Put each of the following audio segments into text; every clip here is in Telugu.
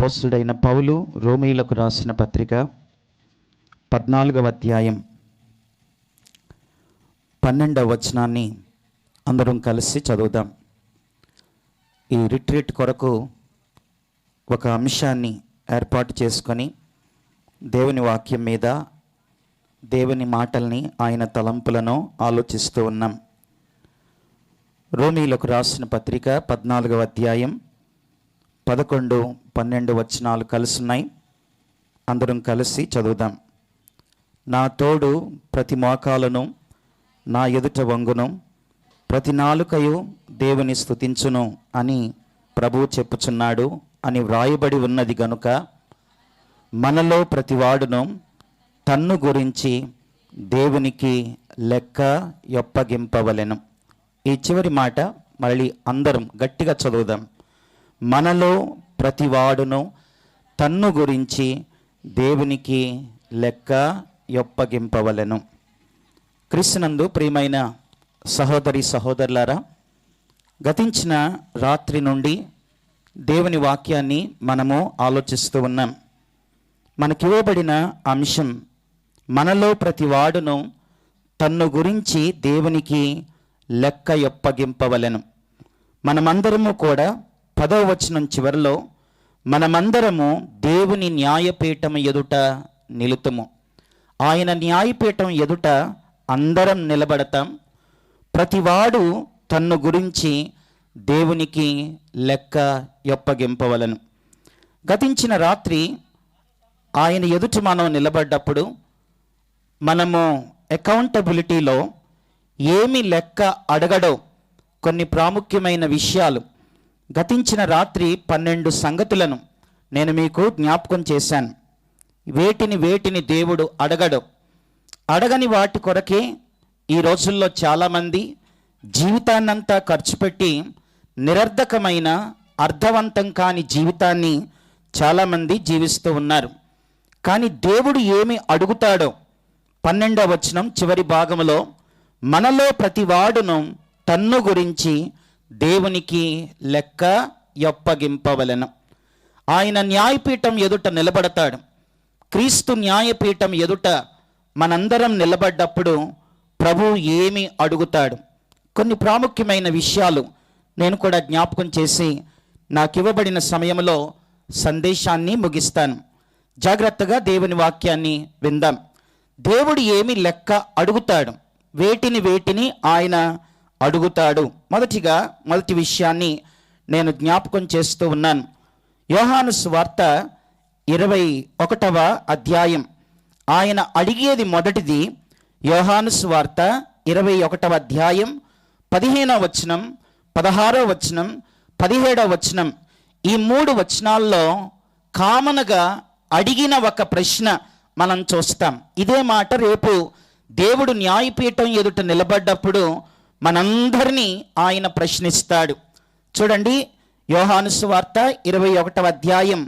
అపోస్తుడైన పౌలు రోమీయులకు రాసిన పత్రిక 14వ అధ్యాయం 12వ వచనాన్ని అందరం కలిసి చదువుదాం. ఈ రిట్రీట్ కొరకు ఒక అంశాన్ని ఏర్పాటు చేసుకొని దేవుని వాక్యం మీద, దేవుని మాటల్ని, ఆయన తలంపులను ఆలోచిస్తూ ఉన్నాం. రోమీయులకు రాసిన పత్రిక 14వ అధ్యాయం 11, 12 వచనాలు కలుసున్నాయి. అందరం కలిసి చదువుదాం. నా తోడు ప్రతి మోకాలను నా ఎదుట వంగును, ప్రతి నాలుకయు దేవుని స్తుతించును అని ప్రభువు చెప్పుచున్నాడు అని వ్రాయబడి ఉన్నది గనుక మనలో ప్రతివాడును తన్ను గురించి దేవునికి లెక్క యొప్పగింపవలెను. ఈ చివరి మాట మళ్ళీ అందరం గట్టిగా చదువుదాం. మనలో ప్రతివాడును తన్ను గురించి దేవునికి లెక్క యొప్పగింపవలెను. క్రీస్తునందు ప్రియమైన సహోదరి సహోదరులారా, గతించిన రాత్రి నుండి దేవుని వాక్యాన్ని మనము ఆలోచిస్తూ ఉన్నాం. మనకివ్వబడిన అంశం, మనలో ప్రతివాడును తన్ను గురించి దేవునికి లెక్క యొప్పగింపవలెను. మనమందరము కూడా 10వ వచనం చివరిలో మనమందరము దేవుని న్యాయపీఠం ఎదుట నిలుతుము. ఆయన న్యాయపీఠం ఎదుట అందరం నిలబడతాం. ప్రతివాడు తన్ను గురించి దేవునికి లెక్క యొప్పగింపవలను. గతించిన రాత్రి ఆయన ఎదుట మనం నిలబడ్డప్పుడు మనము అకౌంటబిలిటీలో ఏమి లెక్క అడగడో కొన్ని ప్రాముఖ్యమైన విషయాలు, గతించిన రాత్రి 12 సంగతులను నేను మీకు జ్ఞాపకం చేశాను. వేటిని దేవుడు అడగడు. అడగని వాటి కొరకే ఈ రోజుల్లో చాలామంది జీవితాన్నంతా ఖర్చు పెట్టి నిరర్ధకమైన, అర్థవంతం కాని జీవితాన్ని చాలామంది జీవిస్తూ ఉన్నారు. కానీ దేవుడు ఏమి అడుగుతాడో 12వ వచనం చివరి భాగంలో, మనలో ప్రతివాడును తన్ను గురించి దేవునికి లెక్క యొప్పగింపవలెను. ఆయన న్యాయపీఠం ఎదుట నిలబడతాడు. క్రీస్తు న్యాయపీఠం ఎదుట మనందరం నిలబడ్డప్పుడు ప్రభువు ఏమి అడుగుతాడు? కొన్ని ప్రాముఖ్యమైన విషయాలు నేను కూడా జ్ఞాపకం చేసి నాకు ఇవ్వబడిన సమయంలో సందేశాన్ని ముగిస్తాను. జాగ్రత్తగా దేవుని వాక్యాన్ని విందాం. దేవుడు ఏమి లెక్క అడుగుతాడు? వేటిని ఆయన అడుగుతాడు? మొదటి విషయాన్ని నేను జ్ఞాపకం చేస్తూ ఉన్నాను. యోహాను సువార్త 21వ అధ్యాయం. ఆయన అడిగేది మొదటిది. యోహాను సువార్త 21వ అధ్యాయం 15వ వచనం, 16వ వచనం, 17వ వచనం. ఈ 3 వచనాల్లో కామన్గా అడిగిన ఒక ప్రశ్న మనం చూస్తాం. ఇదే మాట రేపు దేవుడు న్యాయపీఠం ఎదుట నిలబడ్డప్పుడు మనందరినీ ఆయన ప్రశ్నిస్తాడు. చూడండి, యోహాను సువార్త 21వ అధ్యాయం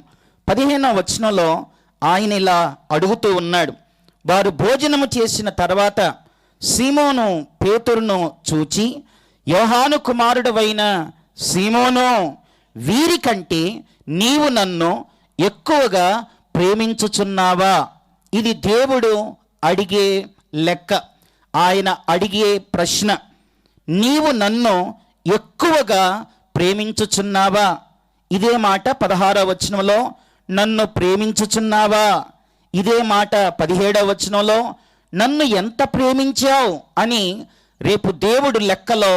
15వ వచనంలో ఆయన ఇలా అడుగుతూ ఉన్నాడు. వారు భోజనము చేసిన తర్వాత సీమోను పేతురును చూచి, యోహాను కుమారుడవైన సీమోను, వీరికంటే నీవు నన్ను ఎక్కువగా ప్రేమించుచున్నావా? ఇది దేవుడు అడిగే లెక్క, ఆయన అడిగే ప్రశ్న. నీవు నన్ను ఎక్కువగా ప్రేమించుచున్నావా? ఇదే మాట 16వ వచనంలో, నన్ను ప్రేమించుచున్నావా? ఇదే మాట 17వ వచనంలో, నన్ను ఎంత ప్రేమించావు అని రేపు దేవుడు లెక్కలో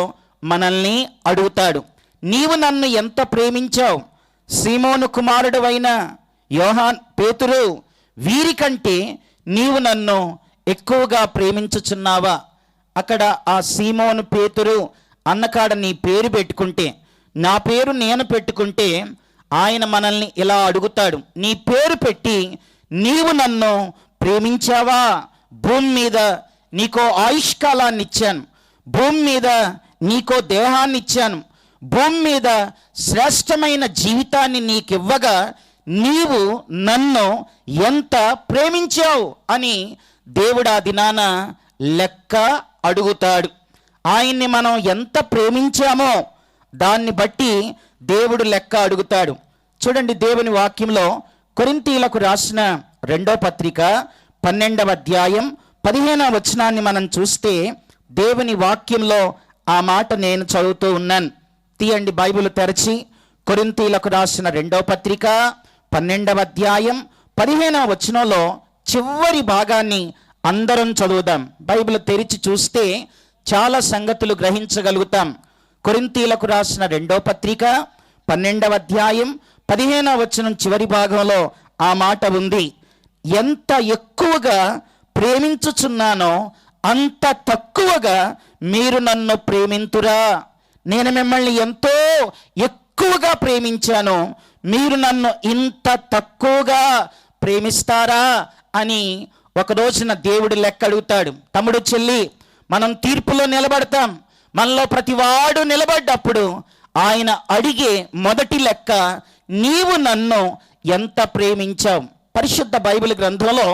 మనల్ని అడుగుతాడు. నీవు నన్ను ఎంత ప్రేమించావు? సీమోను కుమారుడవైన పేతురు, వీరికంటే నీవు నన్ను ఎక్కువగా ప్రేమించుచున్నావా? అక్కడ ఆ సీమోను పేతురు అన్నకాడ నీ పేరు పెట్టుకుంటే, నా పేరు నేను పెట్టుకుంటే ఆయన మనల్ని ఇలా అడుగుతాడు. నీ పేరు పెట్టి నీవు నన్ను ప్రేమించావా? భూమి మీద నీకో ఆయుష్కాలాన్ని ఇచ్చాను, భూమి మీద నీకో దేహాన్ని ఇచ్చాను, భూమి మీద శ్రేష్టమైన జీవితాన్ని నీకివ్వగా నీవు నన్ను ఎంత ప్రేమించావు అని దేవుడు ఆ దినాన లెక్క అడుగుతాడు. ఆయన్ని మనం ఎంత ప్రేమించామో దాన్ని బట్టి దేవుడు లెక్క అడుగుతాడు. చూడండి, దేవుని వాక్యంలో కొరింథీయులకు రాసిన 2వ పత్రిక 12వ అధ్యాయం 15వ వచనాన్ని మనం చూస్తే దేవుని వాక్యంలో ఆ మాట నేను చదువుతూ ఉన్నాను. తీయండి బైబిల్ తెరచి, కొరింథీయులకు రాసిన 2వ పత్రిక 12వ అధ్యాయం 15వ వచనంలో చివరి భాగాన్ని అందరం చదువుదాం. బైబిల్ తెరిచి చూస్తే చాలా సంగతులు గ్రహించగలుగుతాం. కొరింథీయులకు రాసిన 2వ పత్రిక 12వ అధ్యాయం 15వ వచనం చివరి భాగంలో ఆ మాట ఉంది. ఎంత ఎక్కువగా ప్రేమించుచున్నానో అంత తక్కువగా మీరు నన్ను ప్రేమింతురా. నేను మిమ్మల్ని ఎంతో ఎక్కువగా ప్రేమించాను, మీరు నన్ను ఇంత తక్కువగా ప్రేమిస్తారా అని ఒక రోజున దేవుడు లెక్క అడుగుతాడు. తమ్ముడు, చెల్లి, మనం తీర్పులో నిలబడతాం. మనలో ప్రతివాడు నిలబడ్డప్పుడు ఆయన అడిగే మొదటి లెక్క, నీవు నన్ను ఎంత ప్రేమించావు. పరిశుద్ధ బైబిల్ గ్రంథంలో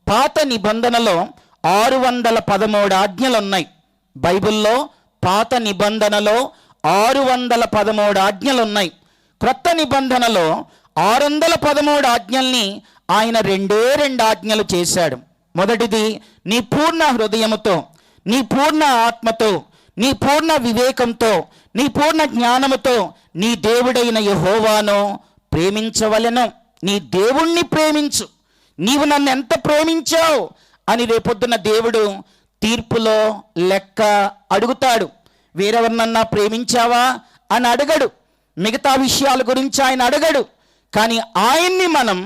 పాత నిబంధనలో 613 ఆజ్ఞలు ఉన్నాయి. బైబిల్లో పాత నిబంధనలో 613 ఆజ్ఞలు ఉన్నాయి. క్రొత్త నిబంధనలో 613 ఆజ్ఞల్ని ఆయన 2 ఆజ్ఞలు చేశాడు. మొదటిది, నీ పూర్ణ హృదయముతో, నీ పూర్ణ ఆత్మతో, నీ పూర్ణ వివేకంతో, నీ పూర్ణ జ్ఞానముతో నీ దేవుడైన యెహోవాను ప్రేమించవలెను. నీ దేవుణ్ణి ప్రేమించు. నీవు నన్ను ఎంత ప్రేమించావు అని రేపొద్దున దేవుడు తీర్పులో లెక్క అడుగుతాడు. వేరెవరినన్నా ప్రేమించావా అని అడగడు. మిగతా విషయాల గురించి ఆయన అడగడు. కానీ ఆయన్ని మనం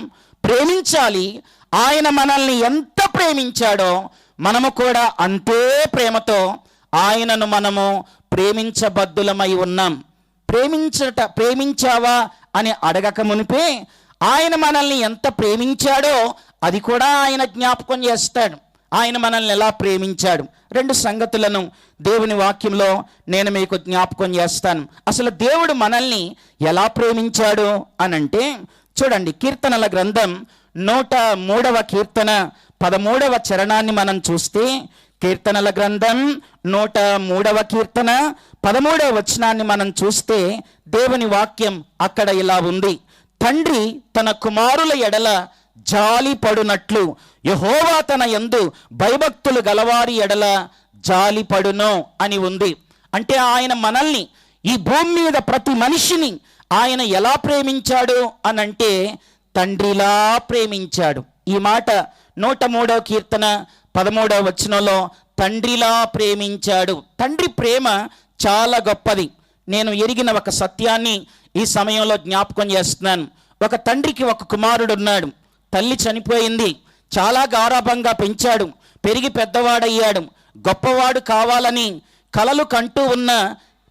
ప్రేమించాలి. ఆయన మనల్ని ఎంత ప్రేమించాడో మనము కూడా అంతే ప్రేమతో ఆయనను మనము ప్రేమించబద్దులమై ఉన్నాం. ప్రేమించావా అని అడగక మునిపే ఆయన మనల్ని ఎంత ప్రేమించాడో అది కూడా ఆయన జ్ఞాపకం చేస్తాడు. ఆయన మనల్ని ఎలా ప్రేమించాడు. 2 సంగతులను దేవుని వాక్యంలో నేను మీకు జ్ఞాపకం చేస్తాను. అసలు దేవుడు మనల్ని ఎలా ప్రేమించాడు అనంటే, చూడండి, కీర్తనల గ్రంథం 103వ కీర్తన 13వ చరణాన్ని మనం చూస్తే, కీర్తనల గ్రంథం 103వ కీర్తన 13వ వచనాన్ని మనం చూస్తే దేవుని వాక్యం అక్కడ ఇలా ఉంది. తండ్రి తన కుమారుల ఎడల జాలి పడునట్లు యెహోవా తన యందు భయభక్తులు గలవారి ఎడల జాలి పడును అని ఉంది. అంటే ఆయన మనల్ని, ఈ భూమి మీద ప్రతి మనిషిని ఆయన ఎలా ప్రేమించాడు అనంటే తండ్రిలా ప్రేమించాడు. ఈ మాట 103వ కీర్తన 13వ వచనంలో తండ్రిలా ప్రేమించాడు. తండ్రి ప్రేమ చాలా గొప్పది. నేను ఎరిగిన ఒక సత్యాన్ని ఈ సమయంలో జ్ఞాపకం చేస్తున్నాను. ఒక తండ్రికి ఒక కుమారుడు ఉన్నాడు. తల్లి చనిపోయింది. చాలా గారాభంగా పెంచాడు. పెరిగి పెద్దవాడయ్యాడు. గొప్పవాడు కావాలని కలలు కంటూ ఉన్న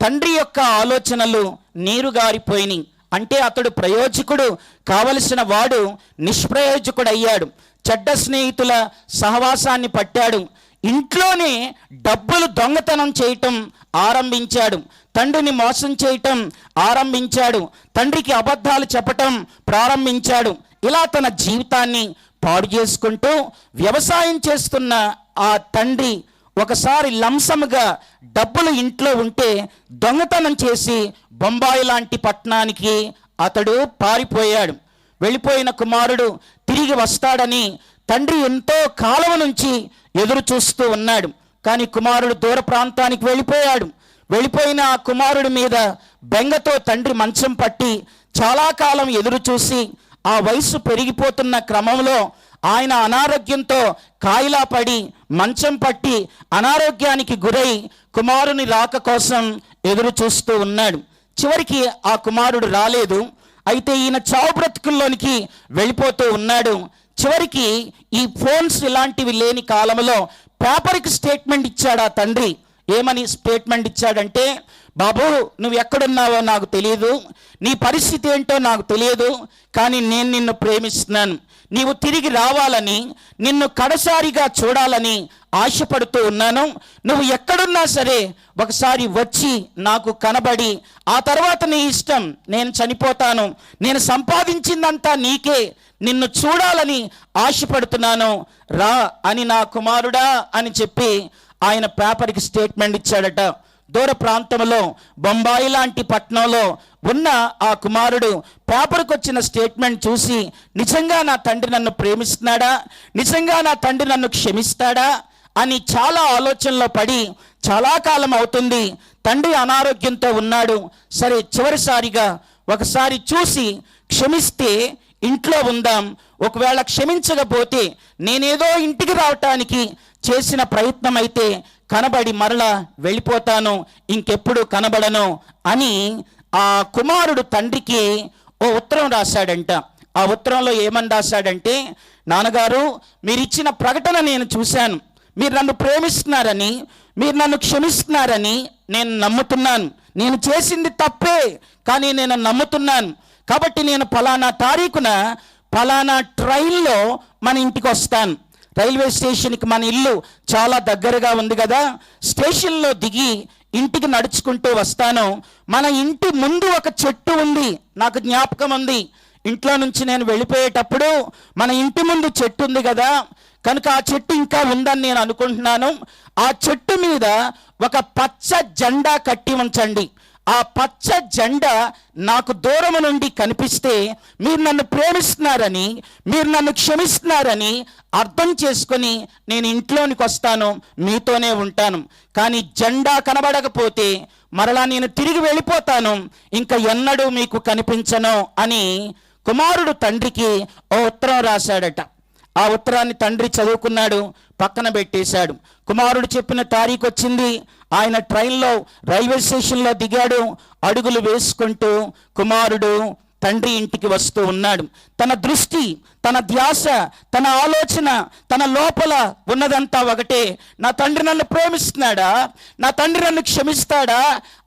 తండ్రి యొక్క ఆలోచనలు నీరుగారిపోయినాయి. అంటే అతడు ప్రయోజకుడు కావలసిన వాడు నిష్ప్రయోజకుడయ్యాడు. చెడ్డ స్నేహితుల సహవాసాన్ని పట్టాడు. ఇంట్లోనే డబ్బులు దొంగతనం చేయటం ఆరంభించాడు. తండ్రిని మోసం చేయటం ఆరంభించాడు. తండ్రికి అబద్ధాలు చెప్పటం ప్రారంభించాడు. ఇలా తన జీవితాన్ని పాడు చేసుకుంటూ వ్యవసాయం చేస్తున్న ఆ తండ్రి ఒకసారి లంసముగా డబ్బులు ఇంట్లో ఉంటే దొంగతనం చేసి బొంబాయి లాంటి పట్టణానికి అతడు పారిపోయాడు. వెళ్ళిపోయిన కుమారుడు తిరిగి వస్తాడని తండ్రి ఎంతో కాలం నుంచి ఎదురు చూస్తూ ఉన్నాడు. కానీ కుమారుడు దూర ప్రాంతానికి వెళ్ళిపోయాడు. వెళ్ళిపోయిన ఆ కుమారుడి మీద బెంగతో తండ్రి మంచం పట్టి చాలా కాలం ఎదురు చూసి ఆ వయసు పెరిగిపోతున్న క్రమంలో ఆయన అనారోగ్యంతో కాయిలా పడి మంచం పట్టి అనారోగ్యానికి గురై కుమారుని రాక కోసం ఎదురు చూస్తూ ఉన్నాడు. చివరికి ఆ కుమారుడు రాలేదు. అయితే ఈయన చావు బ్రతుకుల్లోనికి వెళ్ళిపోతూ ఉన్నాడు. చివరికి ఈ ఫోన్స్ ఇలాంటివి లేని కాలంలో పేపర్కి స్టేట్మెంట్ ఇచ్చాడు ఆ తండ్రి. ఏమని స్టేట్మెంట్ ఇచ్చాడంటే, బాబు, నువ్వు ఎక్కడున్నావో నాకు తెలియదు, నీ పరిస్థితి ఏంటో నాకు తెలియదు, కానీ నేను నిన్ను ప్రేమిస్తున్నాను. నీవు తిరిగి రావాలని, నిన్ను కడసారిగా చూడాలని ఆశపడుతూ ఉన్నాను. నువ్వు ఎక్కడున్నా సరే ఒకసారి వచ్చి నాకు కనబడి ఆ తర్వాత నీ ఇష్టం, నేను చనిపోతాను, నేను సంపాదించిందంతా నీకే, నిన్ను చూడాలని ఆశపడుతున్నాను, రా అని నా కుమారుడా అని చెప్పి ఆయన పేపర్కి స్టేట్మెంట్ ఇచ్చాడట. దూర ప్రాంతంలో బొంబాయి లాంటి పట్టణంలో ఉన్న ఆ కుమారుడు పేపర్కి వచ్చిన స్టేట్మెంట్ చూసి నిజంగా నా తండ్రి నన్ను ప్రేమిస్తున్నాడా, నిజంగా నా తండ్రి నన్ను క్షమిస్తాడా అని చాలా ఆలోచనలో పడి చాలా కాలం అవుతుంది, తండ్రి అనారోగ్యంతో ఉన్నాడు, సరే చివరిసారిగా ఒకసారి చూసి క్షమిస్తే ఇంట్లో ఉందాం, ఒకవేళ క్షమించకపోతే నేనేదో ఇంటికి రావటానికి చేసిన ప్రయత్నం అయితే కనబడి మరలా వెళ్ళిపోతాను, ఇంకెప్పుడు కనబడను అని ఆ కుమారుడు తండ్రికి ఓ ఉత్తరం రాశాడంట. ఆ ఉత్తరంలో ఏమని రాశాడంటే, నాన్నగారు మీరిచ్చిన ప్రకటన నేను చూశాను, మీరు నన్ను ప్రేమిస్తున్నారని, మీరు నన్ను క్షమిస్తున్నారని నేను నమ్ముతున్నాను, నేను చేసింది తప్పే కానీ నేను నమ్ముతున్నాను, కాబట్టి నేను ఫలానా తారీఖున ఫలానా ట్రైన్లో మన ఇంటికి వస్తాను, రైల్వే స్టేషన్కి మన ఇల్లు చాలా దగ్గరగా ఉంది కదా, స్టేషన్లో దిగి ఇంటికి నడుచుకుంటూ వస్తాను, మన ఇంటి ముందు ఒక చెట్టు ఉంది, నాకు జ్ఞాపకం ఉంది, ఇంట్లో నుంచి నేను వెళ్ళిపోయేటప్పుడు మన ఇంటి ముందు చెట్టు ఉంది కదా, కనుక ఆ చెట్టు ఇంకా ఉందని నేను అనుకుంటున్నాను, ఆ చెట్టు మీద ఒక పచ్చ జెండా కట్టి ఉంచండి, ఆ పచ్చ జెండా నాకు దూరం నుండి కనిపిస్తే మీరు నన్ను ప్రేమిస్తున్నారని, మీరు నన్ను క్షమిస్తున్నారని అర్థం చేసుకొని నేను ఇంట్లోనికి వస్తాను, మీతోనే ఉంటాను, కానీ జెండా కనబడకపోతే మరలా నేను తిరిగి వెళ్ళిపోతాను, ఇంకా ఎన్నడూ మీకు కనిపించను అని కుమారుడు తండ్రికి ఓ ఉత్తరం రాశాడట. ఆ ఉత్తరాన్ని తండ్రి చదువుకున్నాడు, పక్కన పెట్టేశాడు. కుమారుడు చెప్పిన తారీఖు వచ్చింది, ఆయన ట్రైన్లో రైల్వే స్టేషన్లో దిగాడు, అడుగులు వేసుకుంటూ కుమారుడు తండ్రి ఇంటికి వస్తూ ఉన్నాడు. తన దృష్టి, తన ధ్యాస, తన ఆలోచన, తన లోపల ఉన్నదంతా ఒకటే, నా తండ్రి నన్ను ప్రేమిస్తున్నాడా, నా తండ్రి నన్ను క్షమిస్తాడా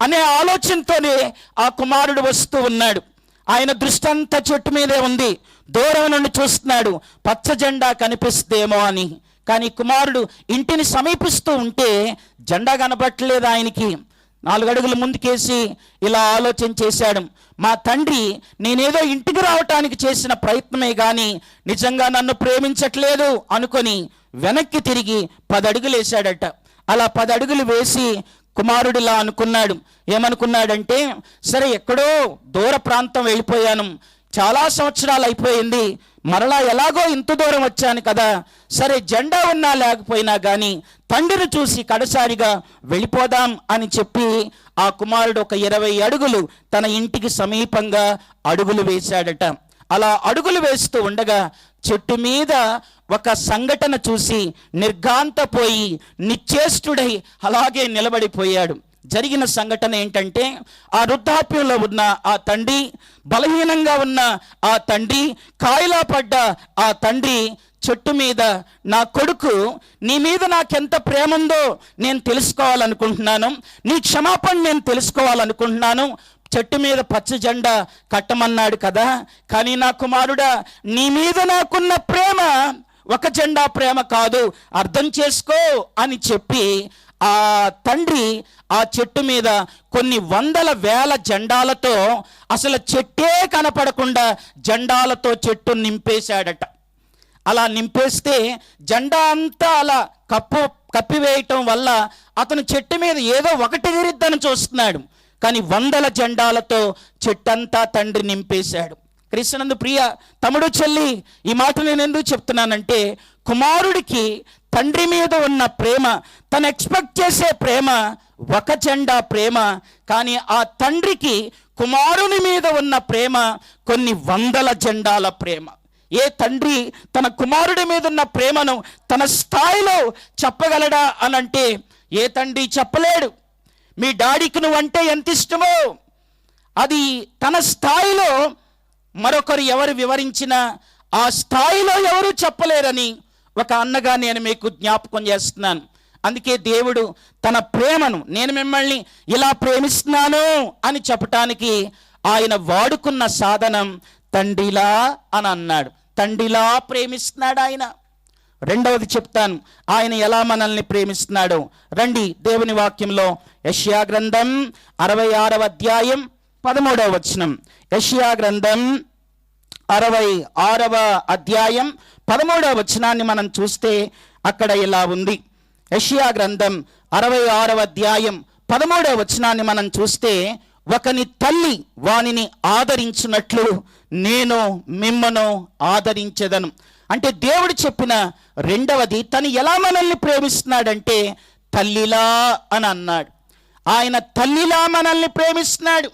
అనే ఆలోచనతోనే ఆ కుమారుడు వస్తూ ఉన్నాడు. ఆయన దృష్టి అంతా చెట్టు మీదే ఉంది, దూరం నుండి చూస్తున్నాడు పచ్చ జెండా కనిపిస్తేమో అని, కానీ కుమారుడు ఇంటిని సమీపిస్తూ ఉంటే జెండా కనపట్టలేదు ఆయనకి. 4 అడుగులు ముందుకేసి ఇలా ఆలోచన చేశాడు, మా తండ్రి నేనేదో ఇంటికి రావటానికి చేసిన ప్రయత్నమే కానీ నిజంగా నన్ను ప్రేమించట్లేదు అనుకొని వెనక్కి తిరిగి 10 అడుగులు వేశాడట. అలా 10 అడుగులు వేసి కుమారుడిలా అనుకున్నాడు, ఏమనుకున్నాడంటే, సరే ఎక్కడో దూర ప్రాంతం వెళ్ళిపోయాను, చాలా సంవత్సరాలు అయిపోయింది, మరలా ఎలాగో ఇంత దూరం వచ్చాను కదా, సరే జెండా ఉన్నా లేకపోయినా కానీ తండ్రిని చూసి కడసారిగా వెళ్ళిపోదాం అని చెప్పి ఆ కుమారుడు ఒక 20 అడుగులు తన ఇంటికి సమీపంగా అడుగులు వేశాడట. అలా అడుగులు వేస్తూ ఉండగా చెట్టు మీద ఒక సంఘటన చూసి నిర్ఘాంతపోయి నిశ్చేష్టుడై అలాగే నిలబడిపోయాడు. జరిగిన సంఘటన ఏంటంటే, ఆ వృద్ధాప్యంలో ఉన్న ఆ తండ్రి, బలహీనంగా ఉన్న ఆ తండ్రి, కాయిలా పడ్డ ఆ తండ్రి చెట్టు మీద, నా కొడుకు నీ మీద నాకెంత ప్రేమ ఉందో నేను తెలుసుకోవాలనుకుంటున్నాను, నీ క్షమాపణ నేను తెలుసుకోవాలనుకుంటున్నాను, చెట్టు మీద పచ్చ జెండా కట్టమన్నాడు కదా, కానీ నా కుమారుడా నీ మీద నాకున్న ప్రేమ ఒక జెండా ప్రేమ కాదు, అర్థం చేసుకో అని చెప్పి ఆ తండ్రి ఆ చెట్టు మీద కొన్ని వందల వేల జెండాలతో, అసలు చెట్టే కనపడకుండా జెండాలతో చెట్టు నింపేశాడట. అలా నింపేస్తే జెండా అంతా అలా కప్పివేయటం వల్ల అతను చెట్టు మీద ఏదో ఒకటి ఎగిరిద్దని చూస్తున్నాడు, కానీ వందల జెండాలతో చెట్టంతా తండ్రి నింపేశాడు. క్రీస్తునందు ప్రియ తమ్ముడు చెల్లి, ఈ మాట నేను ఎందుకు చెప్తున్నానంటే, కుమారుడికి తండ్రి మీద ఉన్న ప్రేమ, తను ఎక్స్పెక్ట్ చేసే ప్రేమ ఒక జెండా ప్రేమ, కానీ ఆ తండ్రికి కుమారుని మీద ఉన్న ప్రేమ కొన్ని వందల జెండాల ప్రేమ. ఏ తండ్రి తన కుమారుడి మీద ఉన్న ప్రేమను తన స్థాయిలో చెప్పగలడా అనంటే ఏ తండ్రి చెప్పలేడు. మీ డాడీకి నువ్వంటే ఎంత ఇష్టమో అది తన స్థాయిలో మరొకరు ఎవరు వివరించినా ఆ స్థాయిలో ఎవరు చెప్పలేరని ఒక అన్నగా నేను మీకు జ్ఞాపకం చేస్తున్నాను. అందుకే దేవుడు తన ప్రేమను, నేను మిమ్మల్ని ఇలా ప్రేమిస్తున్నాను అని చెప్పటానికి ఆయన వాడుకున్న సాధనం తండ్రిలా అని అన్నాడు. తండ్రిలా ప్రేమిస్తున్నాడు ఆయన. రెండవది చెప్తాను, ఆయన ఎలా మనల్ని ప్రేమిస్తున్నాడో రండి. దేవుని వాక్యంలో యెషయా గ్రంథం 66వ అధ్యాయం 13వ వచనం. యెషయా గ్రంథం 66వ అధ్యాయం 13వ వచనాన్ని మనం చూస్తే అక్కడ ఇలా ఉంది. యెషయా గ్రంథం 66వ అధ్యాయం 13వ వచనాన్ని మనం చూస్తే ఒకని తల్లి వానిని ఆదరించినట్లు నేను మిమ్మను ఆదరించెదను. అంటే దేవుడు చెప్పిన రెండవది, తను ఎలా మనల్ని ప్రేమిస్తున్నాడంటే తల్లిలా అని అన్నాడు. ఆయన తల్లిలా మనల్ని ప్రేమిస్తున్నాడు.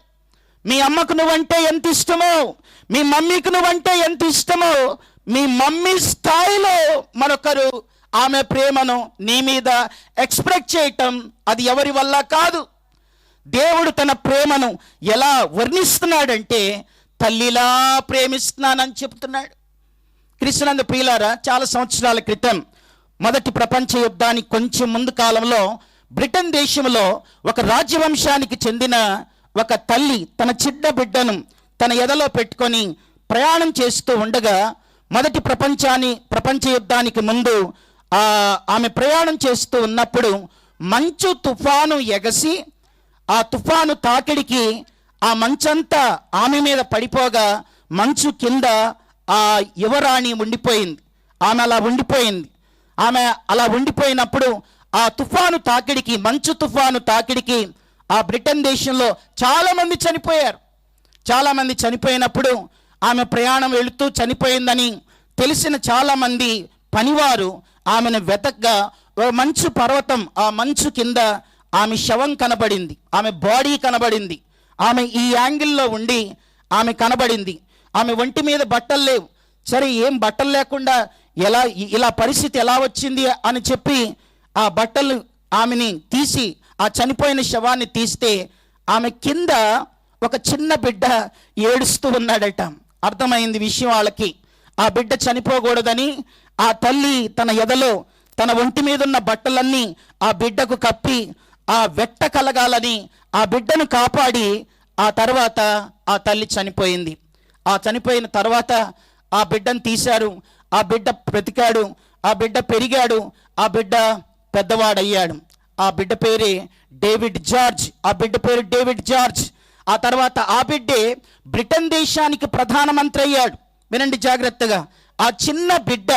మీ అమ్మకు నువ్వంటే ఎంత ఇష్టమో, మీ మమ్మీకి నువ్వంటే ఎంత ఇష్టమో, మీ మమ్మీ స్థాయిలో మరొకరు ఆమె ప్రేమను నీ మీద ఎక్స్ప్రెస్ చేయటం అది ఎవరి వల్ల కాదు. దేవుడు తన ప్రేమను ఎలా వర్ణిస్తున్నాడంటే తల్లిలా ప్రేమిస్తున్నానని చెప్తున్నాడు. క్రీస్తునందు ప్రియులారా, చాలా సంవత్సరాల క్రితం మొదటి ప్రపంచ యుద్ధానికి కొంచెం ముందు కాలంలో బ్రిటన్ దేశంలో ఒక రాజ్యవంశానికి చెందిన ఒక తల్లి తన చిన్న బిడ్డను తన ఎదలో పెట్టుకొని ప్రయాణం చేస్తూ ఉండగా, మొదటి ప్రపంచ యుద్ధానికి ముందు ఆమె ప్రయాణం చేస్తూ ఉన్నప్పుడు మంచు తుఫాను ఎగసి ఆ తుఫాను తాకిడికి ఆ మంచంతా ఆమె మీద పడిపోగా మంచు కింద ఆ యువరాణి ఉండిపోయింది. ఆమె అలా ఉండిపోయినప్పుడు ఆ తుఫాను తాకిడికి, మంచు తుఫాను తాకిడికి ఆ బ్రిటన్ దేశంలో చాలామంది చనిపోయినప్పుడు ఆమె ప్రయాణం వెళుతూ చనిపోయిందని తెలిసిన చాలామంది పనివారు ఆమెను వెతకగా ఓ మంచు పర్వతం, ఆ మంచు కింద ఆమె శవం కనబడింది, ఆమె బాడీ కనబడింది. ఆమె ఈ యాంగిల్లో ఉండి ఆమె కనబడింది. ఆమె ఒంటి మీద బట్టలు లేవు. సరే, ఏం బట్టలు లేకుండా ఇలా పరిస్థితి ఎలా వచ్చింది అని చెప్పి ఆ బట్టలు ఆమెని తీసి ఆ చనిపోయిన శవాన్ని తీస్తే ఆమె కింద ఒక చిన్న బిడ్డ ఏడుస్తూ ఉన్నాడట. అర్థమైంది విషయం వాళ్ళకి. ఆ బిడ్డ చనిపోకూడదని ఆ తల్లి తన ఎదలో తన ఒంటి మీద ఉన్న బట్టలన్నీ ఆ బిడ్డకు కప్పి ఆ వెట్ట కలగాలని ఆ బిడ్డను కాపాడి ఆ తర్వాత ఆ తల్లి చనిపోయింది. ఆ చనిపోయిన తర్వాత ఆ బిడ్డను తీశారు. ఆ బిడ్డ బ్రతికాడు, ఆ బిడ్డ పెరిగాడు, ఆ బిడ్డ పెద్దవాడయ్యాడు. ఆ బిడ్డ పేరే డేవిడ్ జార్జ్. ఆ తర్వాత ఆ బిడ్డే బ్రిటన్ దేశానికి ప్రధానమంత్రి అయ్యాడు. వినండి జాగ్రత్తగా, ఆ చిన్న బిడ్డ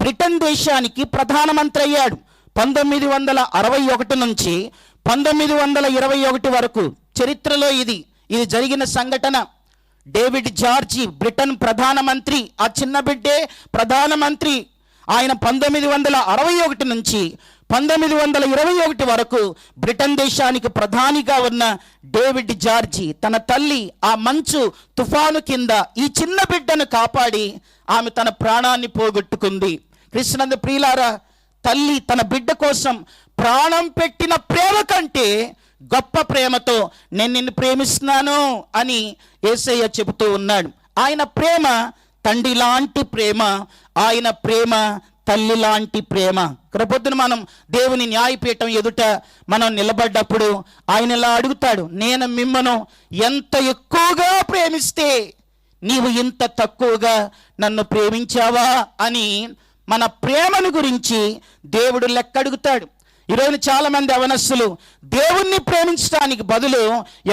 బ్రిటన్ దేశానికి ప్రధానమంత్రి అయ్యాడు. 1961 నుంచి 1921 వరకు చరిత్రలో ఇది జరిగిన సంఘటన. డేవిడ్ జార్జి బ్రిటన్ ప్రధానమంత్రి, ఆ చిన్న బిడ్డే ప్రధానమంత్రి. ఆయన 1961 నుంచి 1921 వరకు బ్రిటన్ దేశానికి ప్రధానిగా ఉన్న డేవిడ్ జార్జి తన తల్లి ఆ మంచు తుఫాను కింద ఈ చిన్న బిడ్డను కాపాడి ఆమె తన ప్రాణాన్ని పోగొట్టుకుంది. క్రీస్తునందు ప్రియులారా, తల్లి తన బిడ్డ కోసం ప్రాణం పెట్టిన ప్రేమ కంటే గొప్ప ప్రేమతో నేను నిన్ను ప్రేమిస్తున్నాను అని యేసయ్య చెబుతూ ఉన్నాడు. ఆయన ప్రేమ తండ్రి లాంటి ప్రేమ, ఆయన ప్రేమ తల్లి లాంటి ప్రేమ. రేపొద్దున మనం దేవుని న్యాయపీఠం ఎదుట మనం నిలబడ్డప్పుడు ఆయన ఇలా అడుగుతాడు, నేను మిమ్మను ఎంత ఎక్కువగా ప్రేమిస్తే నీవు ఇంత తక్కువగా నన్ను ప్రేమించావా అని మన ప్రేమను గురించి దేవుడు లెక్క అడుగుతాడు. ఈరోజు చాలామంది యవనస్తులు దేవుణ్ణి ప్రేమించడానికి బదులు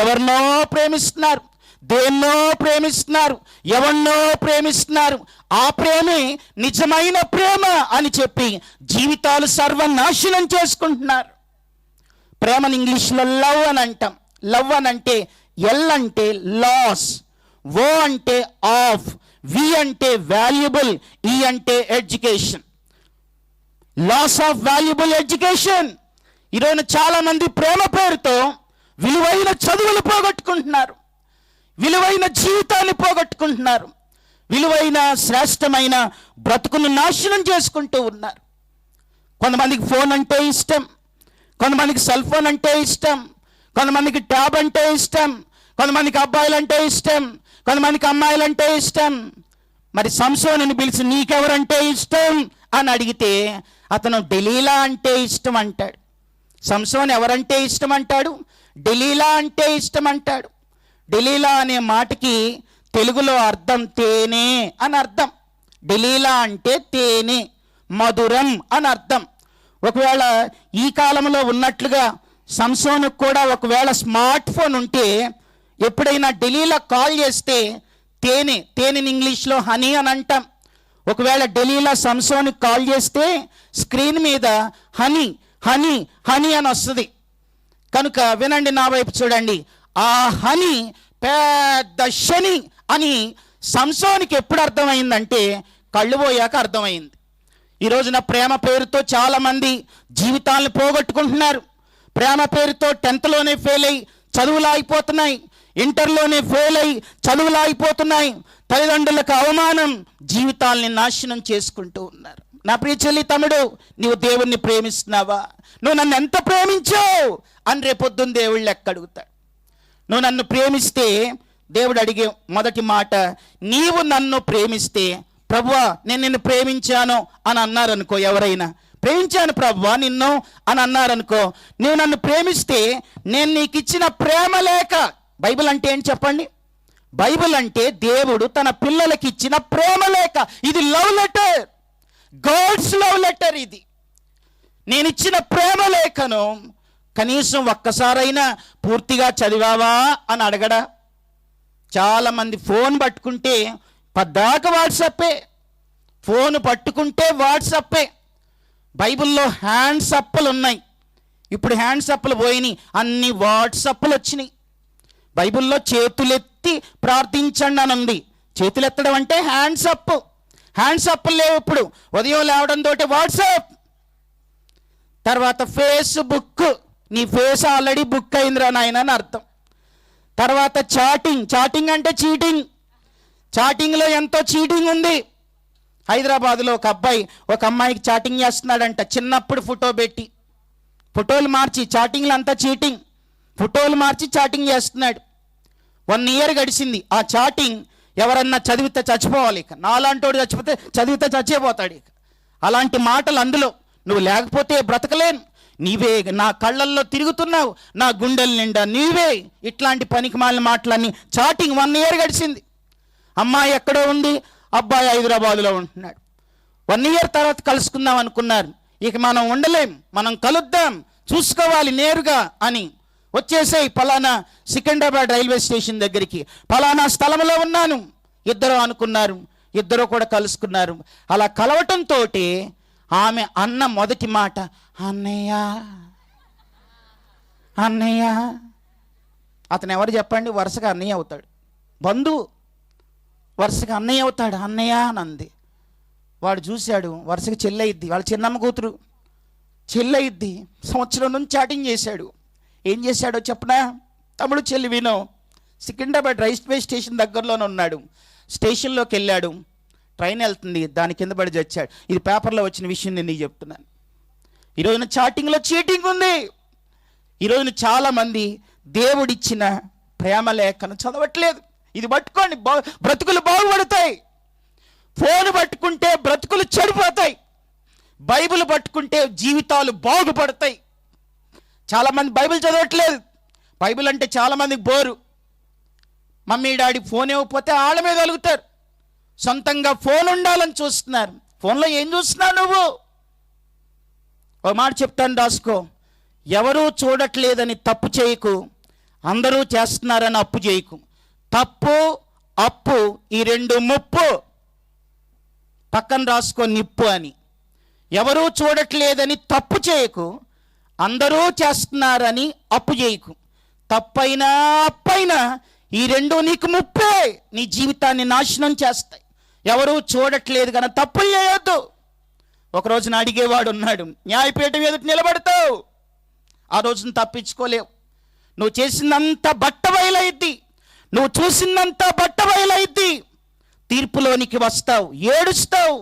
ఎవరినో ప్రేమిస్తున్నారు, దేన్నో ప్రేమిస్తున్నారు, ఎవరినో ప్రేమిస్తున్నారు. ఆ ప్రేమే నిజమైన ప్రేమ అని చెప్పి జీవితాలు సర్వనాశనం చేసుకుంటున్నారు. ప్రేమను ఇంగ్లీష్లో లవ్ అని అంటాం. లవ్ అని అంటే ఎల్ అంటే లాస్, ఓ అంటే ఆఫ్, వి అంటే వాల్యుబుల్, ఈ అంటే education. Loss of valuable education. ఈరోజు చాలా మంది ప్రేమ పేరుతో విలువైన చదువులు పోగొట్టుకుంటున్నారు, విలువైన జీవితాన్ని పోగొట్టుకుంటున్నారు, విలువైన శ్రేష్టమైన బ్రతుకును నాశనం చేసుకుంటూ ఉన్నారు. కొంతమందికి ఫోన్ అంటే ఇష్టం, కొంతమందికి సెల్ ఫోన్ అంటే ఇష్టం, కొంతమందికి ట్యాబ్ అంటే ఇష్టం, కొంతమందికి అబ్బాయిలు అంటే ఇష్టం, కొంతమందికి అమ్మాయిలు అంటే ఇష్టం. మరి సంసోనుని పిలిచి నీకెవరంటే ఇష్టం అని అడిగితే అతను డెలీలా అంటే ఇష్టం అంటాడు. సంసోన్ ఎవరంటే ఇష్టం అంటాడు? డెలీలా అంటే ఇష్టం అంటాడు. డెలీలా అనే మాటకి తెలుగులో అర్థం తేనె అని అర్థం. డెలీలా అంటే తేనె, మధురం అని అర్థం. ఒకవేళ ఈ కాలంలో ఉన్నట్లుగా సంసోనుకు కూడా ఒకవేళ స్మార్ట్ ఫోన్ ఉంటే ఎప్పుడైనా డెలీలా కాల్ చేస్తే తేనెని ఇంగ్లీష్లో హనీ అని అంటాం. ఒకవేళ డెలీలా సంసోన్కి కాల్ చేస్తే స్క్రీన్ మీద హనీ హనీ హనీ అని వస్తుంది. కనుక వినండి, నా వైపు చూడండి. ఆ హని పెద్ద శని అని సంసోనికి ఎప్పుడు అర్థమైందంటే కళ్ళు పోయాక అర్థమైంది. ఈ రోజున ప్రేమ పేరుతో చాలామంది జీవితాలను పోగొట్టుకుంటున్నారు. ప్రేమ పేరుతో 10th ఫెయిల్ అయ్యి చదువులు ఆగిపోతున్నాయి, ఇంటర్లోనే ఫెయిల్ అయ్యి చదువులు ఆగిపోతున్నాయి. తల్లిదండ్రులకు అవమానం, జీవితాల్ని నాశనం చేసుకుంటూ ఉన్నారు. నా ప్రియ చెల్లి, తమ్ముడు, నీవు దేవుణ్ణి ప్రేమిస్తున్నావా? నువ్వు నన్ను ఎంత ప్రేమించావు అని రేపొద్దున దేవుళ్ళు లెక్క అడుగుతాడు. నువ్వు నన్ను ప్రేమిస్తే దేవుడు అడిగే మొదటి మాట, నీవు నన్ను ప్రేమిస్తే, ప్రభువా నేను నిన్ను ప్రేమించాను అని అన్నారనుకో, ఎవరైనా ప్రేమించాను ప్రభువా నిన్ను అని అన్నారనుకో, నువ్వు నన్ను ప్రేమిస్తే నేను నీకు ఇచ్చిన ప్రేమ లేఖ. బైబిల్ అంటే ఏంటి చెప్పండి? బైబిల్ అంటే దేవుడు తన పిల్లలకి ఇచ్చిన ప్రేమ లేఖ. ఇది love letter, God's love letter. ఇది నేను ఇచ్చిన ప్రేమ లేఖను కనీసం ఒక్కసారైనా పూర్తిగా చదివావా అని అడగడా? చాలామంది ఫోన్ పట్టుకుంటే పద్దాక వాట్సాప్పే, ఫోన్ పట్టుకుంటే వాట్సాప్పే. బైబిల్లో హ్యాండ్స్ అప్పులు ఉన్నాయి, ఇప్పుడు హ్యాండ్స్ అప్పులు పోయినాయి, అన్ని వాట్సాప్లు వచ్చినాయి. బైబిల్లో చేతులెత్తి ప్రార్థించండి అని ఉంది. చేతులెత్తడం అంటే హ్యాండ్స్ అప్. హ్యాండ్స్ అప్పులు లేవు ఇప్పుడు. ఉదయం లేవడంతో వాట్సాప్, తర్వాత ఫేస్బుక్, నీ ఫేస్ ఆల్రెడీ బుక్ అయిందిరా నాయన అని అర్థం. తర్వాత చాటింగ్, చాటింగ్ అంటే చీటింగ్. చాటింగ్లో ఎంతో చీటింగ్ ఉంది. హైదరాబాద్లో ఒక అబ్బాయి ఒక అమ్మాయికి చాటింగ్ చేస్తున్నాడంట. చిన్నప్పుడు ఫోటో పెట్టి, ఫోటోలు మార్చి, చాటింగ్లు అంతా చీటింగ్, ఫోటోలు మార్చి చాటింగ్ చేస్తున్నాడు. 1 year గడిచింది. ఆ చాటింగ్ ఎవరన్నా చదివితే చచ్చిపోవాలి. ఇక నాలాంటోడు చదివితే చచ్చిపోతాడు. ఇక అలాంటి మాటలు అందులో. నువ్వు లేకపోతే బ్రతకలేను, నీవే నా కళ్ళల్లో తిరుగుతున్నావు, నా గుండెల నిండా నీవే, ఇట్లాంటి పనికి మాలిన మాటలన్నీ చాటింగ్. 1 year గడిచింది. అమ్మాయి ఎక్కడో ఉంది, అబ్బాయి హైదరాబాదులో ఉంటున్నాడు. 1 year తర్వాత కలుసుకుందాం అనుకున్నారు. ఇక మనం ఉండలేం, మనం కలుద్దాం, చూసుకోవాలి నేరుగా అని వచ్చేసాయి. పలానా సికింద్రాబాద్ రైల్వే స్టేషన్ దగ్గరికి, పలానా స్థలంలో ఉన్నాను. ఇద్దరు అనుకున్నారు, ఇద్దరు కూడా కలుసుకున్నారు. అలా కలవటంతో ఆమె అన్న మొదటి మాట, అన్నయ్య అన్నయ్య. అతను ఎవరు చెప్పండి? వరుసగా అన్నయ్య అవుతాడు, బంధువు వరుసగా అన్నయ్య అవుతాడు. అన్నయ్య అని అంది. వాడు చూశాడు, వరుసగా చెల్లయిద్ది, వాళ్ళ చిన్నమ్మ కూతురు చెల్లయిద్ది. సంవత్సరం నుంచి చాటింగ్ చేశాడు. ఏం చేశాడో చెప్పనా తమ్ముడు, చెల్లి వినో. సికింద్రాబాద్ రైల్వే స్టేషన్ దగ్గరలోనే ఉన్నాడు. స్టేషన్లోకి వెళ్ళాడు, ట్రైన్ వెళ్తుంది, దాని కింద పడి చచ్చాడు. ఇది పేపర్లో వచ్చిన విషయం నేను నీకు చెప్తున్నాను. ఈరోజున చాటింగ్లో చీటింగ్ ఉంది. ఈరోజున చాలామంది దేవుడిచ్చిన ప్రేమ లేఖను చదవట్లేదు. ఇది పట్టుకోండి, బ్రతుకులు బాగుపడతాయి. ఫోన్ పట్టుకుంటే బ్రతుకులు చెడిపోతాయి. బైబిల్ పట్టుకుంటే జీవితాలు బాగుపడతాయి. చాలామంది బైబిల్ చదవట్లేదు. బైబిల్ అంటే చాలామందికి బోరు. మమ్మీ డాడీ ఫోన్ ఇవ్వకపోతే వాళ్ళ మీద అలుగుతారు. సొంతంగా ఫోన్ ఉండాలని చూస్తున్నారు. ఫోన్లో ఏం చూస్తున్నావు నువ్వు? ఒక మాట చెప్తాను, రాసుకో. ఎవరూ చూడట్లేదని తప్పు చేయకు, అందరూ చేస్తున్నారని అప్పు చేయకు. తప్పు అప్పు ఈ రెండు ముప్పు. పక్కన రాసుకో, నిప్పు అని. ఎవరూ చూడట్లేదని తప్పు చేయకు, అందరూ చేస్తున్నారని అప్పు చేయకు. తప్పైనా అప్పైనా ఈ రెండు నీకు ముప్పే, నీ జీవితాన్ని నాశనం చేస్తాయి. ఎవరూ చూడట్లేదు కానీ తప్పులు చేయొద్దు. ఒకరోజున అడిగేవాడు ఉన్నాడు, న్యాయపీఠం ఎదుటి నిలబడతావు, ఆ రోజున తప్పించుకోలేవు. నువ్వు చేసిందంతా బట్ట బయలైద్ది, నువ్వు చూసిందంతా బట్ట బయలైద్ది. తీర్పులోనికి వస్తావు, ఏడుస్తావు,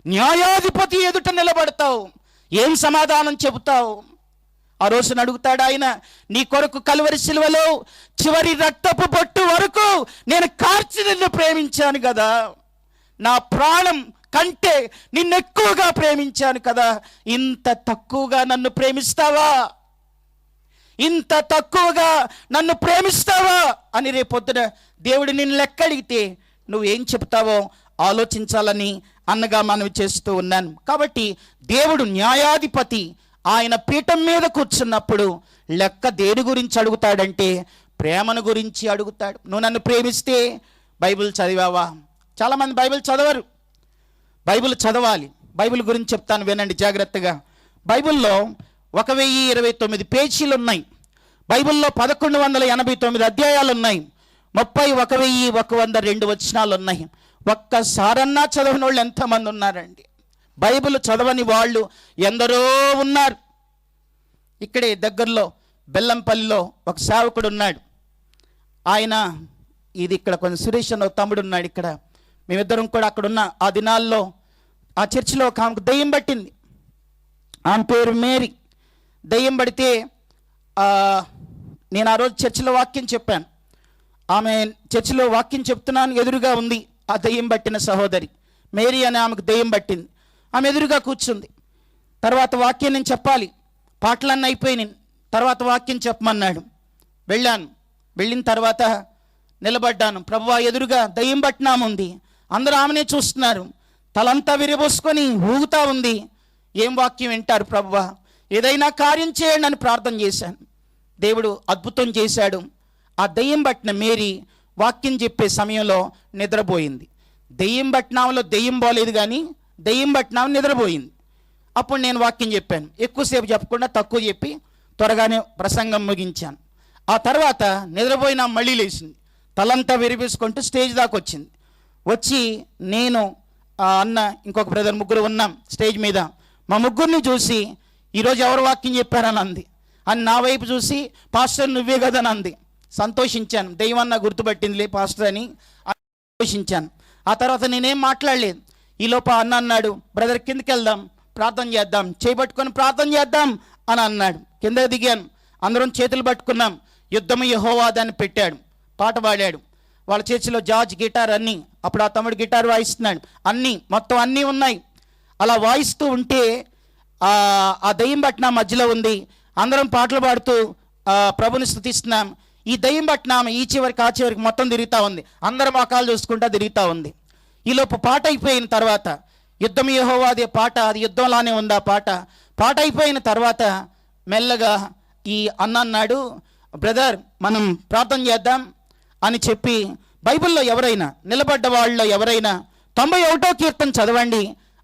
న్యాయాధిపతి ఎదుట నిలబడతావు. ఏం సమాధానం చెబుతావు? ఆ రోజున అడుగుతాడు ఆయన, నీ కొరకు కలువరి సిలువలో చివరి రక్తపు బొట్టు వరకు నేను కార్చి నిన్ను ప్రేమించాను కదా, నా ప్రాణం కంటే నిన్ను ఎక్కువగా ప్రేమించాను కదా, ఇంత తక్కువగా నన్ను ప్రేమిస్తావా? ఇంత తక్కువగా నన్ను ప్రేమిస్తావా అని రేపొద్దున దేవుడు నిన్ను లెక్కడిగితే నువ్వేం చెప్తావో ఆలోచించాలని అన్నగా మనవి చేస్తూ ఉన్నాను. కాబట్టి దేవుడు న్యాయాధిపతి, ఆయన పీఠం మీద కూర్చున్నప్పుడు లెక్క దేని గురించి అడుగుతాడంటే ప్రేమను గురించి అడుగుతాడు. నువ్వు నన్ను ప్రేమిస్తే బైబిల్ చదివావా? చాలామంది బైబిల్ చదవరు. బైబిల్ చదవాలి. బైబిల్ గురించి చెప్తాను, వినండి జాగ్రత్తగా. బైబిల్లో 1029 పేజీలు ఉన్నాయి. బైబిల్లో 1189 అధ్యాయాలు ఉన్నాయి. 31,102 వచనాలు ఉన్నాయి. ఒక్కసారన్నా చదవని వాళ్ళు ఎంతమంది ఉన్నారండి? బైబిల్ చదవని వాళ్ళు ఎందరో ఉన్నారు. ఇక్కడే దగ్గరలో బెల్లంపల్లిలో ఒక సేవకుడు ఉన్నాడు. ఆయన ఇది ఇక్కడ కొంచెం సురేష్ అన్న తమ్ముడు ఉన్నాడు. ఇక్కడ మేమిద్దరం కూడా అక్కడ ఉన్న ఆ దినాల్లో ఆ చర్చిలో ఒక ఆమెకు దయ్యం పట్టింది. ఆమె పేరు మేరీ. దయ్యం పడితే నేను ఆ రోజు చర్చిలో వాక్యం చెప్పాను. ఆమె చర్చిలో వాక్యం చెప్తున్నాను, ఎదురుగా ఉంది ఆ దయ్యం పట్టిన సహోదరి మేరీ అని. ఆమెకు దయ్యం పట్టింది. ఆమె ఎదురుగా కూర్చుంది. తర్వాత వాక్యం నేను చెప్పాలి, పాటలన్నీ అయిపోయినాయి. తర్వాత వాక్యం చెప్పమన్నాడు. వెళ్ళిన తర్వాత నిలబడ్డాను. ప్రభువా, ఎదురుగా దయ్యం పట్టినాముంది, అందరూ ఆమెనే చూస్తున్నారు, తలంతా విరబోసుకొని ఊగుతా ఉంది. ఏం వాక్యం వింటారు ప్రభువా, ఏదైనా కార్యం చేయండి అని ప్రార్థన చేశాను. దేవుడు అద్భుతం చేశాడు. ఆ దయ్యం పట్టిన మేరీ వాక్యం చెప్పే సమయంలో నిద్రపోయింది. దయ్యం పట్టినామలో దయ్యం పోలేదు, కానీ దయ్యం పట్టినామ నిద్రపోయింది. అప్పుడు నేను వాక్యం చెప్పాను. ఎక్కువసేపు చెప్పకుండా తక్కువ చెప్పి త్వరగానే ప్రసంగం ముగించాను. ఆ తర్వాత నిద్రపోయిన మళ్ళీ లేచింది, తలంతా విరిపేసుకుంటూ స్టేజ్ దాకా వచ్చింది. వచ్చి నేను అన్న ఇంకొక బ్రదర్ ముగ్గురు ఉన్నాం స్టేజ్ మీద. మా ముగ్గురిని చూసి ఈరోజు ఎవరు వాక్యం చెప్పారని అంది. అని నా వైపు చూసి పాస్టర్ నువ్వే కదా అని అంది. సంతోషించాను. దైవన్న గుర్తుపట్టిందిలే పాస్టర్ అని సంతోషించాను. ఆ తర్వాత నేనేం మాట్లాడలేదు. ఈలోప అన్న అన్నాడు, బ్రదర్ కిందకి వెళ్దాం, ప్రార్థన చేద్దాం, చేపట్టుకొని ప్రార్థన చేద్దాం అని అన్నాడు. కింద దిగాను. అందరం చేతులు పట్టుకున్నాం. యుద్ధము యెహోవాది అని పెట్టాడు, పాట పాడాడు. వాళ్ళ చర్చిలో జార్జ్ గిటార్ అన్నీ, అప్పుడు ఆ తమ్ముడు గిటార్ వాయిస్తున్నాడు, అన్నీ మొత్తం అన్నీ ఉన్నాయి. అలా వాయిస్తూ ఉంటే ఆ దయ్యం పట్టిన మధ్యలో ఉంది. అందరం పాటలు పాడుతూ ప్రభుని స్తుతిస్తున్నాం. ఈ దయ్యం పట్టిన ఈ చివరికి ఆ చివరికి మొత్తం తిరుగుతూ ఉంది. అందరం మొఖాలు చూసుకుంటా తిరుగుతూ ఉంది. ఈలోపు పాట అయిపోయిన తర్వాత, యుద్ధం యెహోవాదే పాట, అది యుద్ధంలానే ఉంది ఆ పాట. పాట అయిపోయిన తర్వాత మెల్లగా ఈ అన్న అన్నాడు, బ్రదర్ మనం ప్రార్థన చేద్దాం అని చెప్పి, బైబిల్లో ఎవరైనా నిలబడ్డ వాళ్ళలో ఎవరైనా 91వ కీర్తన చదవండి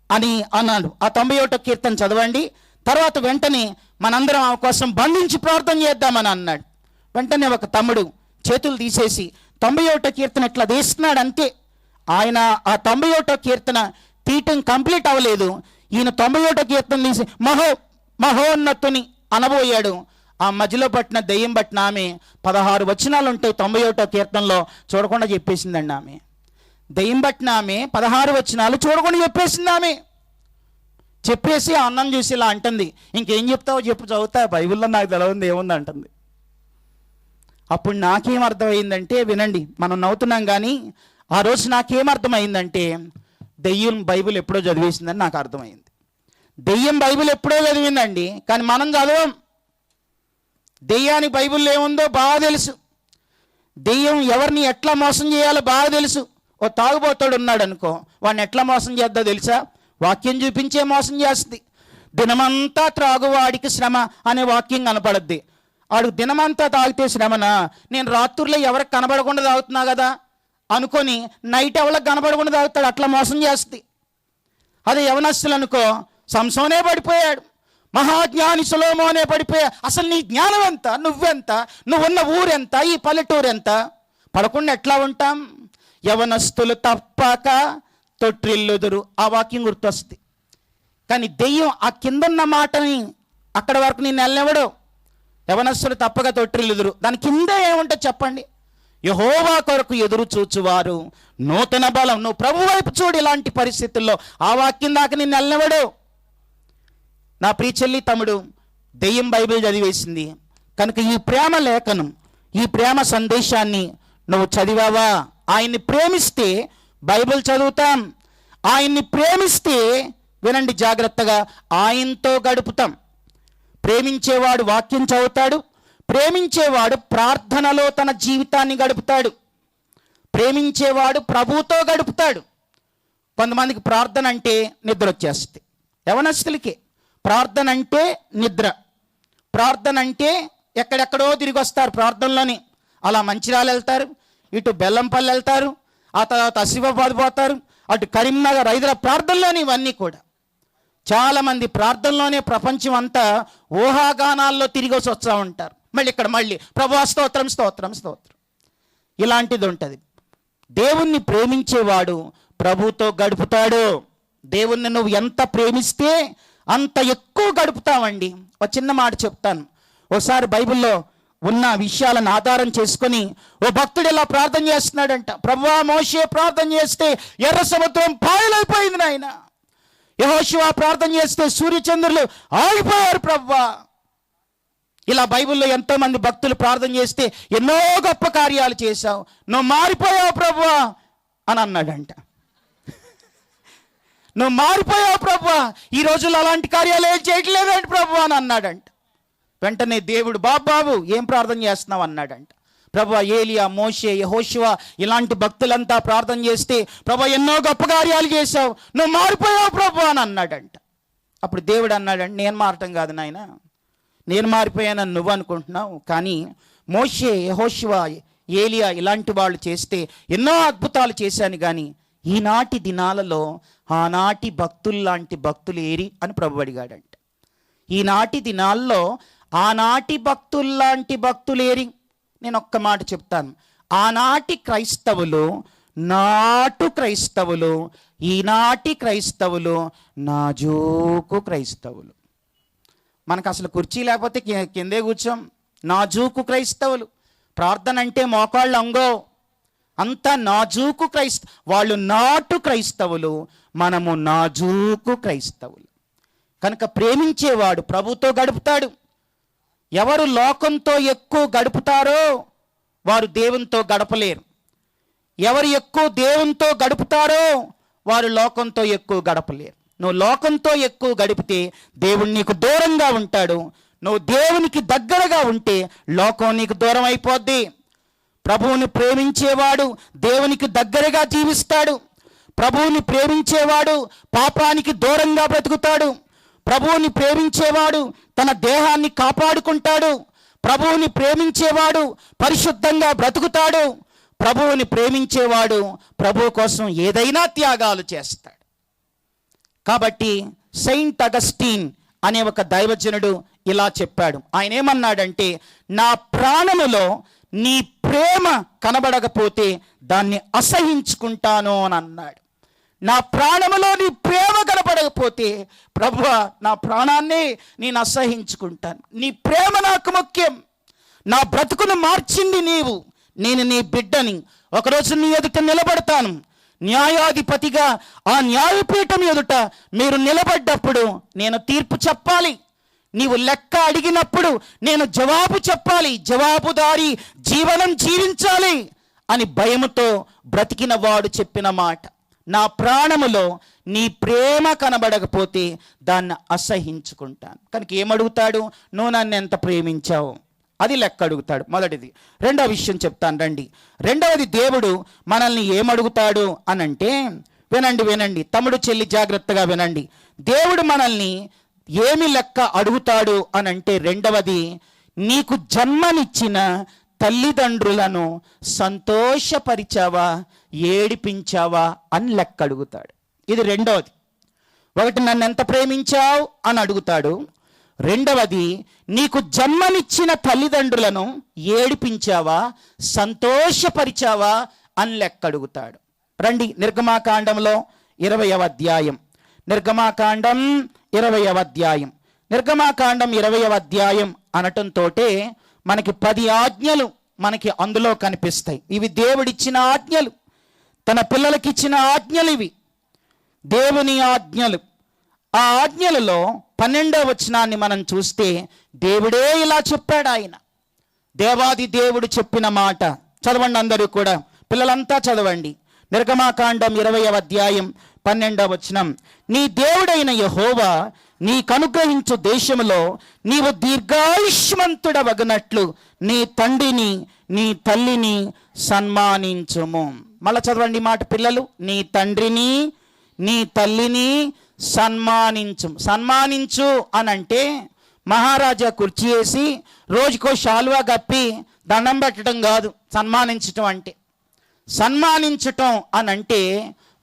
అని అన్నాడు. ఆ 91వ కీర్తన చదవండి, తర్వాత వెంటనే మనందరం ఆమె కోసం బంధించి ప్రార్థన చేద్దామని అన్నాడు. వెంటనే ఒక తమ్ముడు చేతులు తీసేసి 91వ కీర్తన ఇట్లా తీస్తున్నాడు. అంతే. ఆయన ఆ 91వ కీర్తన తీయటం కంప్లీట్ అవ్వలేదు. ఈయన 91వ కీర్తన తీసి మహోన్నతుని అనబోయాడు. ఆ మధ్యలో పట్టిన దయ్యం పట్టిన ఆమె 16 వచనాలు ఉంటాయి 91వ కీర్తనలో, చూడకుండా చెప్పేసిందండి ఆమె. దయ్యం పట్టిన ఆమె 16 వచనాలు చూడకుండా చెప్పేసింది ఆమె. చెప్పేసి ఆ అన్నం చూసి ఇలా అంటుంది, ఇంకేం చెప్తావో చెప్పు, చదువుతా, బైబిల్లో నాకు తెలవంది ఏముంది అంటుంది. అప్పుడు నాకేం అర్థమైందంటే, వినండి, మనం నవ్వుతున్నాం కానీ ఆ రోజు నాకేం అర్థమైందంటే, దెయ్యం బైబిల్ ఎప్పుడో చదివేసిందని నాకు అర్థమైంది. దెయ్యం బైబిల్ ఎప్పుడో చదివిందండి, కానీ మనం చదవం. దెయ్యానికి బైబిల్లో ఏముందో బాగా తెలుసు. దెయ్యం ఎవరిని ఎట్లా మోసం చేయాలో బాగా తెలుసు. ఓ తాగుబోతాడు ఉన్నాడు అనుకో, వాడిని ఎట్లా మోసం చేద్దో తెలుసా? వాక్యం చూపించే మోసం చేస్తుంది. దినమంతా త్రాగువాడికి శ్రమ అనే వాక్యం కనపడద్ది. వాడు దినమంతా తాగితే శ్రమనా? నేను రాత్రుల్లో ఎవరికి కనబడకుండా తాగుతున్నా కదా అనుకొని నైట్ ఎవరికి కనబడకుండా తాగుతాడు. అట్లా మోసం చేస్తుంది. అదే యవనస్తులు అనుకో, సంసోనే పడిపోయాడు, మహాజ్ఞాని సొలొమోనే పడిపోయా. అసలు నీ జ్ఞానం ఎంత, నువ్వెంత, నువ్వున్న ఊరెంత, ఈ పల్లెటూరు ఎంత? పడకుండా ఎట్లా ఉంటాం? యవనస్తులు తప్పక తొట్టిల్లుదురు, ఆ వాక్యం గుర్తొస్తుంది. కానీ దెయ్యం ఆ కిందన్న మాటని అక్కడి వరకు నేను వెళ్ళనివ్వడు. యవనస్తులు తప్పక తొట్టిల్లుదురు, దాని కింద ఏముంటుంది చెప్పండి? యెహోవా కొరకు ఎదురు చూచువారు నూతన బలం. నువ్వు ప్రభు వైపు చూడు. ఇలాంటి పరిస్థితుల్లో ఆ వాక్యం దాకా నేను వెళ్ళనివ్వడు. నా ప్రియ చెల్లి తమ్ముడు, దెయ్యం బైబిల్ చదివేసింది కనుక ఈ ప్రేమ లేఖనం, ఈ ప్రేమ సందేశాన్ని నువ్వు చదివావా? ఆయన్ని ప్రేమిస్తే బైబిల్ చదువుతాం. ఆయన్ని ప్రేమిస్తే, వినండి జాగ్రత్తగా, ఆయనతో గడుపుతాం. ప్రేమించేవాడు వాక్యం చదువుతాడు. ప్రేమించేవాడు ప్రార్థనలో తన జీవితాన్ని గడుపుతాడు. ప్రేమించేవాడు ప్రభువుతో గడుపుతాడు. కొంతమందికి ప్రార్థన అంటే నిద్ర వచ్చేస్తుంది. యవనస్తులకే ప్రార్థన అంటే నిద్ర. ప్రార్థన అంటే ఎక్కడెక్కడో తిరిగి వస్తారు ప్రార్థనలోని. అలా మంచిర్యాల వెళ్తారు, ఇటు బెల్లంపల్లి వెళ్తారు, ఆ తర్వాత ఆసిఫాబాద్ పోతారు, అటు కరీంనగర్, హైదరాబాద్. ప్రార్థనలోని ఇవన్నీ కూడా చాలామంది ప్రార్థనలోనే ప్రపంచం అంతా ఊహాగానాల్లో తిరిగి వస్తూ ఉంటారు. మళ్ళీ ఇక్కడ మళ్ళీ ప్రభువా స్తోత్రం స్తోత్రం స్తోత్రం. ఇలాంటిది ఉంటుంది. దేవుణ్ణి ప్రేమించేవాడు ప్రభుతో గడుపుతాడు. దేవుణ్ణి నువ్వు ఎంత ప్రేమిస్తే అంత ఎక్కువ గడుపుతావండి. ఒక చిన్న మాట చెప్తాను. ఒకసారి బైబిల్లో ఉన్న విషయాలను ఆధారం చేసుకొని ఓ భక్తుడు ఇలా ప్రార్థన చేస్తున్నాడంట. ప్రభువా మోషే ప్రార్థన చేస్తే ఎర్ర సముద్రం పాయలైపోయింది నాయన. యెహోషువ ప్రార్థన చేస్తే సూర్యచంద్రులు ఆగిపోయారు ప్రభువా. ఇలా బైబిల్లో ఎంతో మంది భక్తులు ప్రార్థన చేస్తే ఎన్నో గొప్ప కార్యాలు చేశావు, నువ్వు మారిపోయావు ప్రభువా అని అన్నాడంట. నువ్వు మారిపోయావు ప్రభువా, ఈ రోజుల్లో అలాంటి కార్యాలు ఏం చేయట్లేదండి ప్రభువా అని అన్నాడంట. వెంటనే దేవుడు బాబు ఏం ప్రార్థన చేస్తున్నావు అన్నాడంట. ప్రభువా ఏలియా, మోషే, యెహోషువ ఇలాంటి భక్తులంతా ప్రార్థన చేస్తే ప్రభువా ఎన్నో గొప్ప కార్యాలు చేశావు, నువ్వు మారిపోయావు ప్రభువా అని అన్నాడంట. అప్పుడు దేవుడు అన్నాడంట, నేను మారటం కాదు నాయన, నేను మారిపోయానని నువ్వు అనుకుంటున్నావు, కానీ మోషే, యెహోషువ, ఏలియా ఇలాంటి వాళ్ళు చేస్తే ఎన్నో అద్భుతాలు చేశాను, కానీ ఈనాటి దినాలలో ఆనాటి భక్తుల్లాంటి భక్తులు ఏరి అని ప్రభు అడిగాడంట. ఈనాటి దినాల్లో ఆనాటి భక్తుల్లాంటి భక్తులేరి. నేను ఒక్క మాట చెప్తాను. ఆనాటి క్రైస్తవులు నాటు క్రైస్తవులు, ఈనాటి క్రైస్తవులు నాజూకు క్రైస్తవులు. మనకు అసలు కుర్చీ లేకపోతే కిందే కూర్చోం. నాజూకు క్రైస్తవులు. ప్రార్థన అంటే మోకాళ్ళు అంగో, అంతా నాజూకు వాళ్ళు నాటు క్రైస్తవులు, మనము నాజూకు క్రైస్తవులు. కనుక ప్రేమించేవాడు ప్రభుతో గడుపుతాడు. ఎవరు లోకంతో ఎక్కువ గడుపుతారో వారు దేవునితో గడపలేరు. ఎవరు ఎక్కువ దేవునితో గడుపుతారో వారు లోకంతో ఎక్కువ గడపలేరు. నువ్వు లోకంతో ఎక్కువ గడిపితే దేవుడు నీకు దూరంగా ఉంటాడు. నువ్వు దేవునికి దగ్గరగా ఉంటే లోకం నీకు దూరం అయిపోద్ది. ప్రభువుని ప్రేమించేవాడు దేవునికి దగ్గరగా జీవిస్తాడు. ప్రభువుని ప్రేమించేవాడు పాపానికి దూరంగా బ్రతుకుతాడు. ప్రభువుని ప్రేమించేవాడు తన దేహాన్ని కాపాడుకుంటాడు. ప్రభువుని ప్రేమించేవాడు పరిశుద్ధంగా బ్రతుకుతాడు. ప్రభువుని ప్రేమించేవాడు ప్రభువు కోసం ఏదైనా త్యాగాలు చేస్తాడు. కాబట్టి సెయింట్ అగస్టీన్ అనే ఒక దైవజనుడు ఇలా చెప్పాడు. ఆయన ఏమన్నాడంటే, నా ప్రాణములో నీ ప్రేమ కనబడకపోతే దాన్ని అసహించుకుంటాను అని అన్నాడు. నా ప్రాణములో నీ ప్రేమ కనబడకపోతే ప్రభువా నా ప్రాణాన్ని నేను అసహించుకుంటాను. నీ ప్రేమ నాకు ముఖ్యం. నా బ్రతుకును మార్చింది నీవు. నేను నీ బిడ్డని. ఒకరోజు నీ ఎదుట నిలబడతాను. న్యాయాధిపతిగా ఆ న్యాయపీఠం ఎదుట మీరు నిలబడ్డప్పుడు నేను తీర్పు చెప్పాలి. నీవు లెక్క అడిగినప్పుడు నేను జవాబు చెప్పాలి. జవాబుదారీ జీవనం జీవించాలి అని భయముతో బ్రతికిన వాడు చెప్పిన మాట. నా ప్రాణములో నీ ప్రేమ కనబడకపోతే దాన్ని అసహించుకుంటాను. కనుక ఏమడుగుతాడు? నువ్వు నన్ను ఎంత ప్రేమించావు, అది లెక్క అడుగుతాడు. మొదటిది. రెండవ విషయం చెప్తాను రండి. రెండవది, దేవుడు మనల్ని ఏమడుగుతాడు అనంటే, వినండి తమ్ముడు చెల్లి జాగ్రత్తగా వినండి. దేవుడు మనల్ని ఏమి లెక్క అడుగుతాడు అనంటే, రెండవది, నీకు జన్మనిచ్చిన తల్లిదండ్రులను సంతోషపరిచావా, ఏడిపించావా అని లెక్క అడుగుతాడు. ఇది రెండవది. ఒకటి, నన్ను ఎంత ప్రేమించావు అని అడుగుతాడు. రెండవది, నీకు జన్మనిచ్చిన తల్లిదండ్రులను ఏడిపించావా, సంతోషపరిచావా అని లెక్క అడుగుతాడు. రండి నిర్గమాకాండంలో 20వ అధ్యాయం. నిర్గమాకాండం 20వ అధ్యాయం. నిర్గమాకాండం 20వ అధ్యాయం అనటంతో మనకి 10 ఆజ్ఞలు మనకి అందులో కనిపిస్తాయి. ఇవి దేవుడిచ్చిన ఆజ్ఞలు, తన పిల్లలకిచ్చిన ఆజ్ఞలు. ఇవి దేవుని ఆజ్ఞలు. ఆ ఆజ్ఞలలో 12వ వచనాన్ని మనం చూస్తే దేవుడే ఇలా చెప్పాడు. ఆయన దేవాది దేవుడు చెప్పిన మాట. చదవండి అందరూ కూడా, పిల్లలంతా చదవండి. నిర్గమాకాండం 20వ అధ్యాయం 12వ వచనం. నీ దేవుడైన యెహోవా నీకనుగ్రహించు దేశములో నీవు దీర్ఘాయుష్మంతుడవగునట్లు నీ తండ్రిని నీ తల్లిని సన్మానించుము. మళ్ళా చదవండి మాట పిల్లలు. నీ తండ్రిని నీ తల్లిని సన్మానించు అనంటే మహారాజా కుర్చీ వేసి రోజుకో శాలువా కప్పి దండం పెట్టడం కాదు సన్మానించటం అంటే. సన్మానించటం అనంటే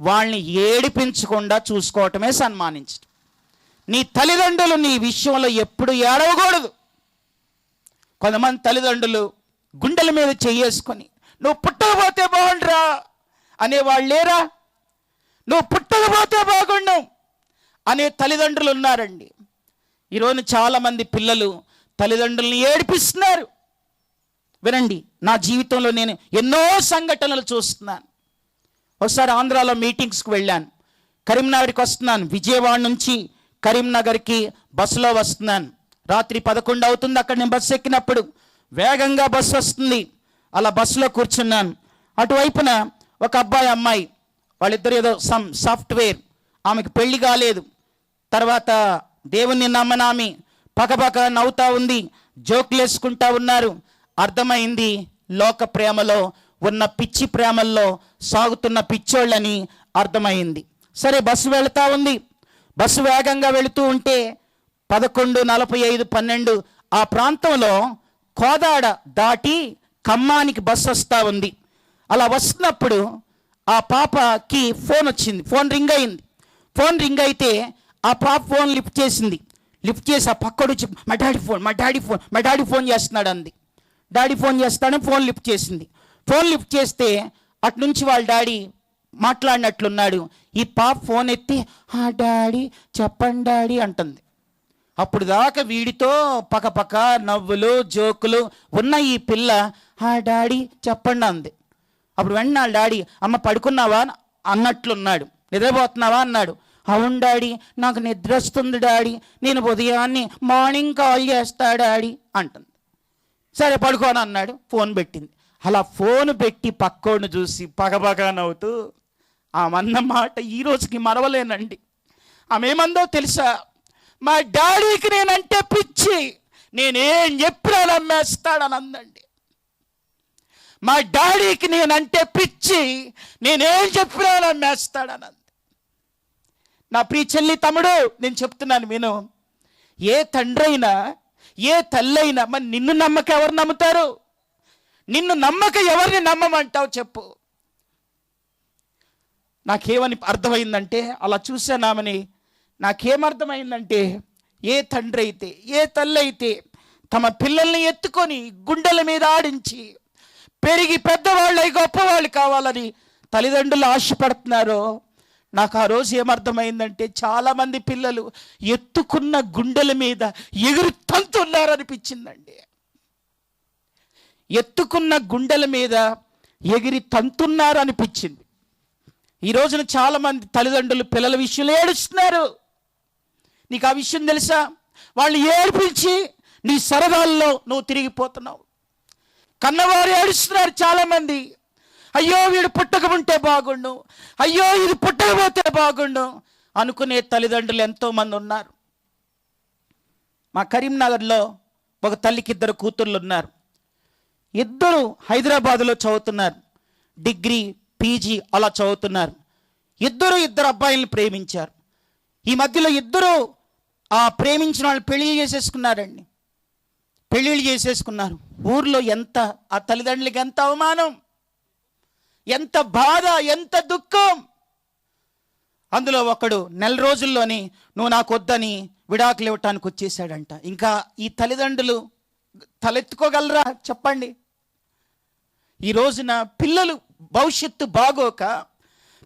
వాళ్ళని ఏడిపించకుండా చూసుకోవటమే సన్మానించటం. నీ తల్లిదండ్రులు నీ విషయంలో ఎప్పుడు ఏడవకూడదు. కొంతమంది తల్లిదండ్రులు గుండెల మీద చెయ్యేసుకొని నువ్వు పుట్టకపోతే బాగుండ్రా అనేవాళ్ళు లేరా? నువ్వు పుట్టకపోతే బాగుండు అనే తల్లిదండ్రులు ఉన్నారండి. ఈరోజు చాలామంది పిల్లలు తల్లిదండ్రులను ఏడిపిస్తున్నారు. వినండి, నా జీవితంలో నేను ఎన్నో సంఘటనలు చూస్తున్నాను. ఒకసారి ఆంధ్రాలో మీటింగ్స్కి వెళ్ళాను. కరీంనగర్కి వస్తున్నాను. విజయవాడ నుంచి కరీంనగర్కి బస్సులో వస్తున్నాను. రాత్రి 11 అవుతుంది. అక్కడ నేను బస్సు ఎక్కినప్పుడు వేగంగా బస్సు వస్తుంది. అలా బస్సులో కూర్చున్నాను. అటువైపున ఒక అబ్బాయి అమ్మాయి, వాళ్ళిద్దరు ఏదో సాఫ్ట్వేర్, ఆమెకు పెళ్లి కాలేదు. తర్వాత దేవుణ్ణి నమ్మనామి పకపక నవ్వుతా ఉంది, జోకులు వేసుకుంటా ఉన్నారు. అర్థమైంది లోక ప్రేమలో ఉన్న పిచ్చి ప్రేమల్లో సాగుతున్న పిచ్చోళ్ళని అర్థమైంది. సరే, బస్సు వెళుతూ ఉంది. బస్సు వేగంగా వెళుతూ ఉంటే 11:45, 12 ఆ ప్రాంతంలో కోదాడ దాటి ఖమ్మానికి బస్సు వస్తూ ఉంది. అలా వస్తున్నప్పుడు ఆ పాపకి ఫోన్ వచ్చింది. ఫోన్ రింగ్ అయింది. ఫోన్ రింగ్ అయితే ఆ పాప ఫోన్ లిఫ్ట్ చేసింది. లిఫ్ట్ చేసి ఆ పక్కడు మా డాడీ ఫోన్ చేస్తున్నాడు అంది. డాడీ ఫోన్ చేస్తాడని ఫోన్ లిఫ్ట్ చేసింది. ఫోన్ లిఫ్ట్ చేస్తే అటు నుంచి వాళ్ళ డాడీ మాట్లాడినట్లున్నాడు. ఈ పాప ఫోన్ ఎత్తి డాడీ చెప్పండి డాడీ అంటుంది. అప్పుడు దాకా వీడితో పకపక నవ్వులు జోకులు ఉన్న ఈ పిల్ల డాడీ చెప్పండి అంది. అప్పుడు వెంటనే వాళ్ళ డాడీ అమ్మ పడుకున్నావా అన్నట్లున్నాడు. నిద్రపోతున్నావా అన్నాడు. అవును డాడీ, నాకు నిద్ర వస్తుంది డాడీ, నేను ఉదయాన్నే మార్నింగ్ కాల్ చేస్తా డాడీ అంటుంది. సరే పడుకోను అన్నాడు. ఫోన్ పెట్టింది. అలా ఫోన్ పెట్టి పక్కోడిని చూసి పగపగ నవ్వుతూ ఆమెన్న మాట ఈ రోజుకి మరవలేనండి. ఆమె ఏమందో తెలుసా? మా డాడీకి నేనంటే పిచ్చి, నేనేం చెప్పినా నమ్మేస్తాడని అందండి. మా డాడీకి నేనంటే పిచ్చి, నేనేం చెప్పినా నమ్మేస్తాడని అంది. నా ప్రియ చెల్లి తమ్ముడు, నేను చెప్తున్నాను విను. ఏ తండ్రి అయినా ఏ తల్లి అయినా మరి నిన్ను నమ్మక ఎవరు నమ్ముతారు? నిన్ను నమ్మక ఎవరిని నమ్మమంటావు చెప్పు? నాకేమని అర్థమైందంటే, అలా చూసానామని నాకేమర్థమైందంటే, ఏ తండ్రి అయితే ఏ తల్లి అయితే తమ పిల్లల్ని ఎత్తుకొని గుండెల మీద ఆడించి పెరిగి పెద్దవాళ్ళై గొప్పవాళ్ళు కావాలని తల్లిదండ్రులు ఆశపడుతున్నారో, నాకు ఆ రోజు ఏమర్థమైందంటే చాలామంది పిల్లలు ఎత్తుకున్న గుండెల మీద ఎగురు తంతున్నారనిపించిందండి. ఎత్తుకున్న గుండెల మీద ఎగిరి తంతున్నారు అనిపించింది. ఈ రోజున చాలామంది తల్లిదండ్రులు పిల్లల విషయంలో ఏడుస్తున్నారు. నీకు ఆ విషయం తెలుసా? వాళ్ళు ఏడిపించి నీ సరదాల్లో నువ్వు తిరిగిపోతున్నావు. కన్నవారు ఏడుస్తున్నారు చాలామంది. అయ్యో వీడు పుట్టకముంటే బాగుండు, అయ్యో ఇది పుట్టకపోతే బాగుండు అనుకునే తల్లిదండ్రులు ఎంతోమంది ఉన్నారు. మా కరీంనగర్లో ఒక తల్లికి 2 కూతుర్లు ఉన్నారు. ఇద్దరు హైదరాబాదులో చదువుతున్నారు. డిగ్రీ పీజీ అలా చదువుతున్నారు. ఇద్దరు అబ్బాయిల్ని ప్రేమించారు. ఈ మధ్యలో ఇద్దరు ఆ ప్రేమించిన వాళ్ళు పెళ్ళిళ్ళు చేసేసుకున్నారండి. పెళ్ళిళ్ళు చేసేసుకున్నారు. ఊర్లో ఎంత ఆ తల్లిదండ్రులకి ఎంత అవమానం, ఎంత బాధ, ఎంత దుఃఖం. అందులో ఒకడు 4 రోజుల్లోనే నువ్వు నాకు వద్దని విడాకులు ఇవ్వటానికి వచ్చేసాడంట. ఇంకా ఈ తల్లిదండ్రులు తలెత్తుకోగలరా చెప్పండి? ఈ రోజున పిల్లలు భవిష్యత్తు బాగోక,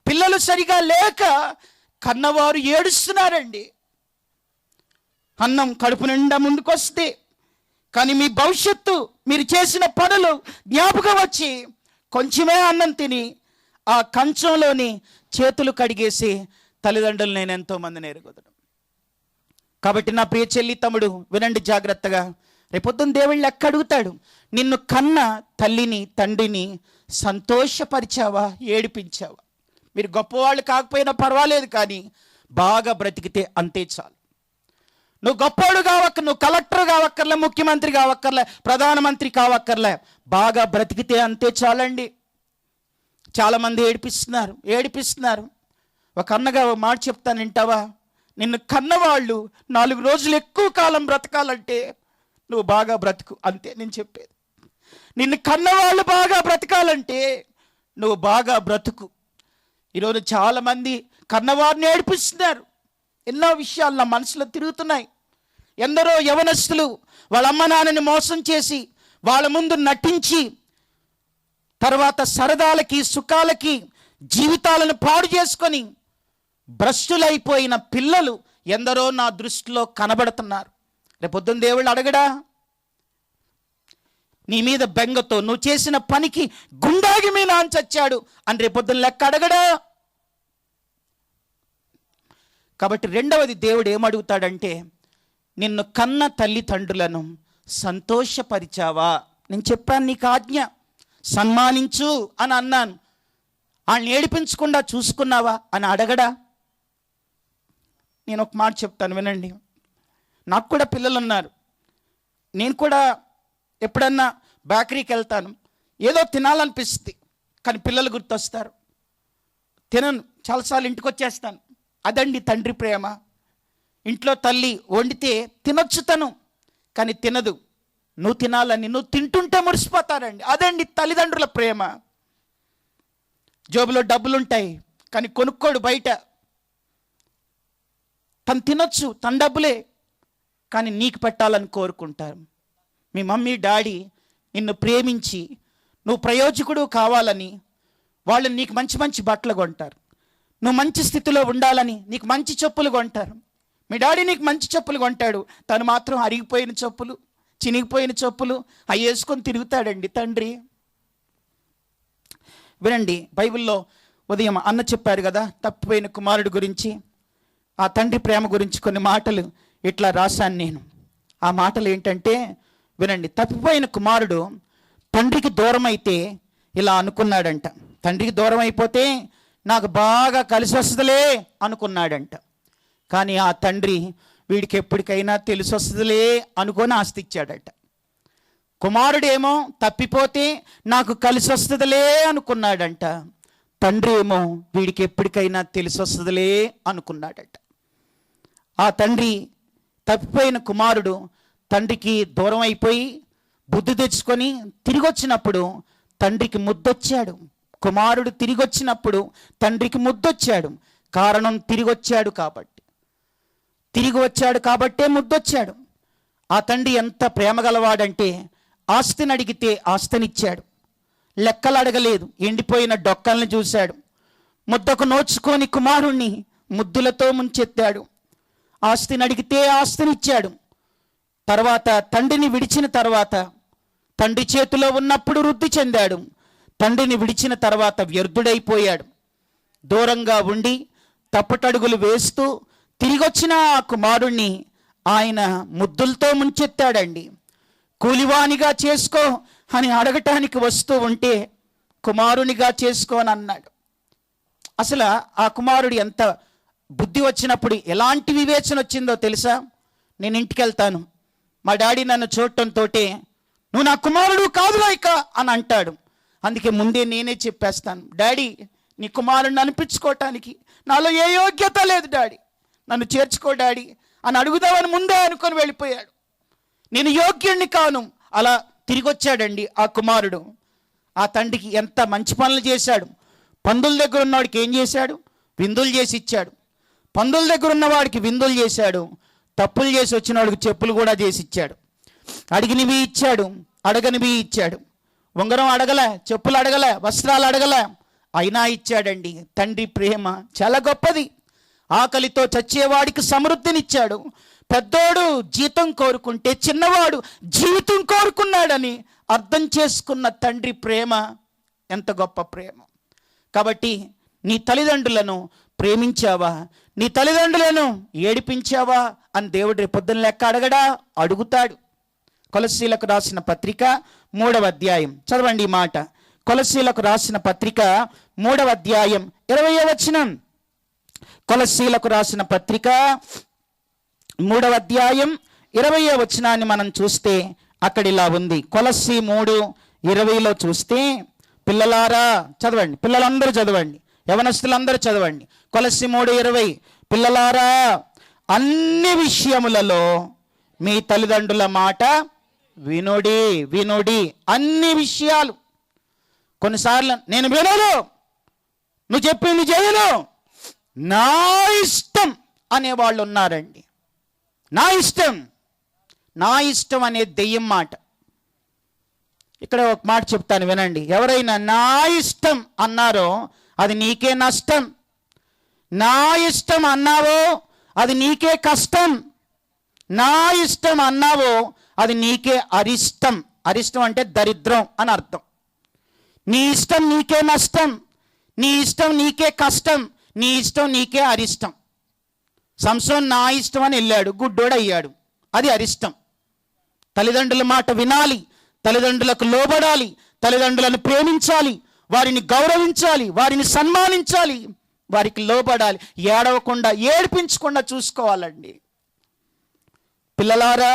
పిల్లలు సరిగా లేక కన్నవారు ఏడుస్తున్నారండి. అన్నం కడుపు నిండా ముందుకొస్తే కానీ మీ భవిష్యత్తు, మీరు చేసిన పనులు జ్ఞాపకం వచ్చి కొంచెమే అన్నం తిని ఆ కంచంలోని చేతులు కడిగేసి తల్లిదండ్రులు నేను ఎంతోమందిని ఎరుగుతున్నాను. కాబట్టి నా ప్రియ చెల్లి తమ్ముడు వినండి జాగ్రత్తగా. రేపొద్దున దేవుళ్ళు లెక్క అడుగుతాడు. నిన్ను కన్న తల్లిని తండ్రిని సంతోషపరిచావా, ఏడిపించావా? మీరు గొప్పవాళ్ళు కాకపోయినా పర్వాలేదు, కానీ బాగా బ్రతికితే అంతే చాలు. నువ్వు గొప్పవాడు కావక్కర్, నువ్వు కలెక్టర్ కావక్కర్లే, ముఖ్యమంత్రి కావక్కర్లే, ప్రధానమంత్రి కావక్కర్లే, బాగా బ్రతికితే అంతే చాలండి. చాలామంది ఏడిపిస్తున్నారు. ఒక అన్నగా ఒక మాట చెప్తాను, వింటావా? నిన్ను కన్నవాళ్ళు 4 రోజులు ఎక్కువ కాలం బ్రతకాలంటే నువ్వు బాగా బ్రతుకు, అంతే నేను చెప్పేది. నిన్ను కన్నవాళ్ళు బాగా బ్రతకాలంటే నువ్వు బాగా బ్రతుకు. ఈరోజు చాలామంది కన్నవారిని ఏడిపిస్తున్నారు. ఎన్నో విషయాలు నా మనసులో తిరుగుతున్నాయి. ఎందరో యవనస్తులు వాళ్ళ అమ్మ నాన్నని మోసం చేసి వాళ్ళ ముందు నటించి తర్వాత సరదాలకి సుఖాలకి జీవితాలను పాడు చేసుకొని భ్రష్టులైపోయిన పిల్లలు ఎందరో నా దృష్టిలో కనబడుతున్నారు. రేపొద్దున దేవుళ్ళు అడగడా? నీ మీద బెంగతో నువ్వు చేసిన పనికి గుండాగి మీ నాన్న చచ్చాడు అని రేపొద్దున లెక్క అడగడా? కాబట్టి రెండవది దేవుడు ఏమడుగుతాడంటే, నిన్ను కన్న తల్లిదండ్రులను సంతోషపరిచావా? నేను చెప్పాను నీకు ఆజ్ఞ, సన్మానించు అని అన్నాను. వాళ్ళని ఏడిపించకుండా చూసుకున్నావా అని అడగడా? నేను ఒక మాట చెప్తాను వినండి. నాకు కూడా పిల్లలు ఉన్నారు. నేను కూడా ఎప్పుడన్నా బేకరీకి వెళ్తాను, ఏదో తినాలనిపిస్తుంది, కానీ పిల్లలు గుర్తొస్తారు. తినను, చాలాసార్లు ఇంటికి వచ్చేస్తాను. అదండి తండ్రి ప్రేమ. ఇంట్లో తల్లి వండితే తినొచ్చు తను, కానీ తినదు. నువ్వు తినాలని, నువ్వు తింటుంటే మురిసిపోతారండి. అదండి తల్లిదండ్రుల ప్రేమ. జోబులో డబ్బులుంటాయి కానీ కొనుక్కోడు బయట. తను తినొచ్చు, తన డబ్బులే, కానీ నీకు పెట్టాలని కోరుకుంటారు. మీ మమ్మీ డాడీ నిన్ను ప్రేమించి నువ్వు ప్రయోజకుడు కావాలని వాళ్ళు నీకు మంచి మంచి బట్టలు కొంటారు. నువ్వు మంచి స్థితిలో ఉండాలని నీకు మంచి చెప్పులు కొంటారు. మీ డాడీ నీకు మంచి చెప్పులు కొంటాడు, తను మాత్రం అరిగిపోయిన చెప్పులు, చినిగిపోయిన చెప్పులు అవి వేసుకొని తిరుగుతాడండి తండ్రి. వినండి, బైబిల్లో ఉదయం అన్న చెప్పారు కదా తప్పిపోయిన కుమారుడు గురించి, ఆ తండ్రి ప్రేమ గురించి కొన్ని మాటలు ఇట్లా రాశాను నేను. ఆ మాటలు ఏంటంటే వినండి. తప్పిపోయిన కుమారుడు తండ్రికి దూరం అయితే ఇలా అనుకున్నాడంట. తండ్రికి దూరం అయిపోతే నాకు బాగా కలిసి వస్తుందిలే అనుకున్నాడంట. కానీ ఆ తండ్రి వీడికి ఎప్పటికైనా తెలిసి వస్తుందిలే అనుకొని ఆస్తి ఇచ్చాడట. కుమారుడేమో తప్పిపోతే నాకు కలిసి వస్తుందిలే అనుకున్నాడంట. తండ్రి ఏమో వీడికి ఎప్పటికైనా తెలిసి వస్తుందిలే అనుకున్నాడట. ఆ తండ్రి, తప్పిపోయిన కుమారుడు తండ్రికి దూరం అయిపోయి బుద్ధి తెచ్చుకొని తిరిగి వచ్చినప్పుడు తండ్రికి ముద్దొచ్చాడు. కుమారుడు తిరిగి వచ్చినప్పుడు తండ్రికి ముద్దొచ్చాడు. కారణం తిరిగి వచ్చాడు కాబట్టే ముద్దొచ్చాడు. ఆ తండ్రి ఎంత ప్రేమ గలవాడంటే ఆస్తిని అడిగితే ఆస్తినిచ్చాడు. లెక్కలు అడగలేదు, ఎండిపోయిన డొక్కల్ని చూశాడు. ముద్దకు నోచుకొని కుమారుణ్ణి ముద్దులతో ముంచెత్తాడు. ఆస్తిని అడిగితే ఆస్తినిచ్చాడు. తర్వాత తండ్రిని విడిచిన తర్వాత, తండ్రి చేతిలో ఉన్నప్పుడు వృద్ధి చెందాడు. తండ్రిని విడిచిన తర్వాత వ్యర్థుడైపోయాడు. దూరంగా ఉండి తప్పటడుగులు వేస్తూ తిరిగొచ్చిన ఆ కుమారుణ్ణి ఆయన ముద్దులతో ముంచెత్తాడండి. కూలివానిగా చేసుకో అని అడగటానికి వస్తూ ఉంటే కుమారునిగా చేసుకోని అన్నాడు. అసలు ఆ కుమారుడు ఎంత బుద్ధి వచ్చినప్పుడు ఎలాంటి వివేచన వచ్చిందో తెలుసా? నేను ఇంటికి వెళ్తాను, మా డాడీ నన్ను చూడటంతో నువ్వు నా కుమారుడు కాదురా ఇక అని అంటాడు. అందుకే ముందే నేనే చెప్పేస్తాను, డాడీ నీ కుమారుడిని అనిపించుకోవటానికి నాలో ఏ యోగ్యత లేదు డాడీ, నన్ను చేర్చుకో డాడీ అని అడుగుదామని ముందే అనుకొని వెళ్ళిపోయాడు. నేను యోగ్యుణ్ణి కాను. అలా తిరిగి వచ్చాడండి ఆ కుమారుడు. ఆ తండ్రికి ఎంత మంచి పనులు చేశాడు. పందుల దగ్గర ఉన్నవాడికి ఏం చేశాడు? విందులు చేసి ఇచ్చాడు. పందుల దగ్గర ఉన్నవాడికి విందులు చేశాడు. తప్పులు చేసి వచ్చిన వాడికి చెప్పులు కూడా చేసి ఇచ్చాడు. అడిగినవి ఇచ్చాడు, అడగనివి ఇచ్చాడు. ఉంగరం అడగలే, చెప్పులు అడగలే, వస్త్రాలు అడగలే, అయినా ఇచ్చాడండి. తండ్రి ప్రేమ చాలా గొప్పది. ఆకలితో చచ్చేవాడికి సమృద్ధినిచ్చాడు. పెద్దోడు జీతం కోరుకుంటే చిన్నవాడు జీవితం కోరుకున్నాడని అర్థం చేసుకున్న తండ్రి ప్రేమ ఎంత గొప్ప ప్రేమ. కాబట్టి నీ తల్లిదండ్రులను ప్రేమించావా? నీ తల్లిదండ్రులను ఏడిపించావా అని దేవుడు రేపొద్దున లెక్క అడగడా? అడుగుతాడు. కొలస్సీలకు రాసిన పత్రిక 3వ అధ్యాయం చదవండి ఈ మాట. కొలస్సీలకు రాసిన పత్రిక 3వ అధ్యాయం 20వ వచనం. కొలస్సీలకు రాసిన పత్రిక 3వ అధ్యాయం 20వ వచనాన్ని మనం చూస్తే అక్కడ ఇలా ఉంది. కొలస్సీ 3:20లో చూస్తే, పిల్లలారా చదవండి, పిల్లలందరూ చదవండి, యవనస్తులందరూ చదవండి. కొలస్సీ 3:20, పిల్లలారా అన్ని విషయములలో మీ తల్లిదండ్రుల మాట వినుడి. అన్ని విషయాలు. కొన్నిసార్లు నేను వినను, నువ్వు చెప్పింది చేయను, నా ఇష్టం అనేవాళ్ళు ఉన్నారండి. నా ఇష్టం, నా ఇష్టం అనే దెయ్యం మాట. ఇక్కడ ఒక మాట చెప్తాను వినండి. ఎవరైనా నా ఇష్టం అన్నారో అది నీకే నష్టం. నా ఇష్టం అన్నావో అది నీకే కష్టం. నా ఇష్టం అన్నావో అది నీకే అరిష్టం. అరిష్టం అంటే దరిద్రం అని అర్థం. నీ ఇష్టం నీకే నష్టం, నీ ఇష్టం నీకే కష్టం, నీ ఇష్టం నీకే అరిష్టం. సంసోన్ నా ఇష్టం అని వెళ్ళాడు, గుడ్డోడు అయ్యాడు, అది అరిష్టం. తల్లిదండ్రుల మాట వినాలి, తల్లిదండ్రులకు లోబడాలి, తల్లిదండ్రులను ప్రేమించాలి, వారిని గౌరవించాలి, వారిని సన్మానించాలి, వారికి లోబడాలి, ఏడవకుండా ఏడిపించకుండా చూసుకోవాలండి. పిల్లలారా,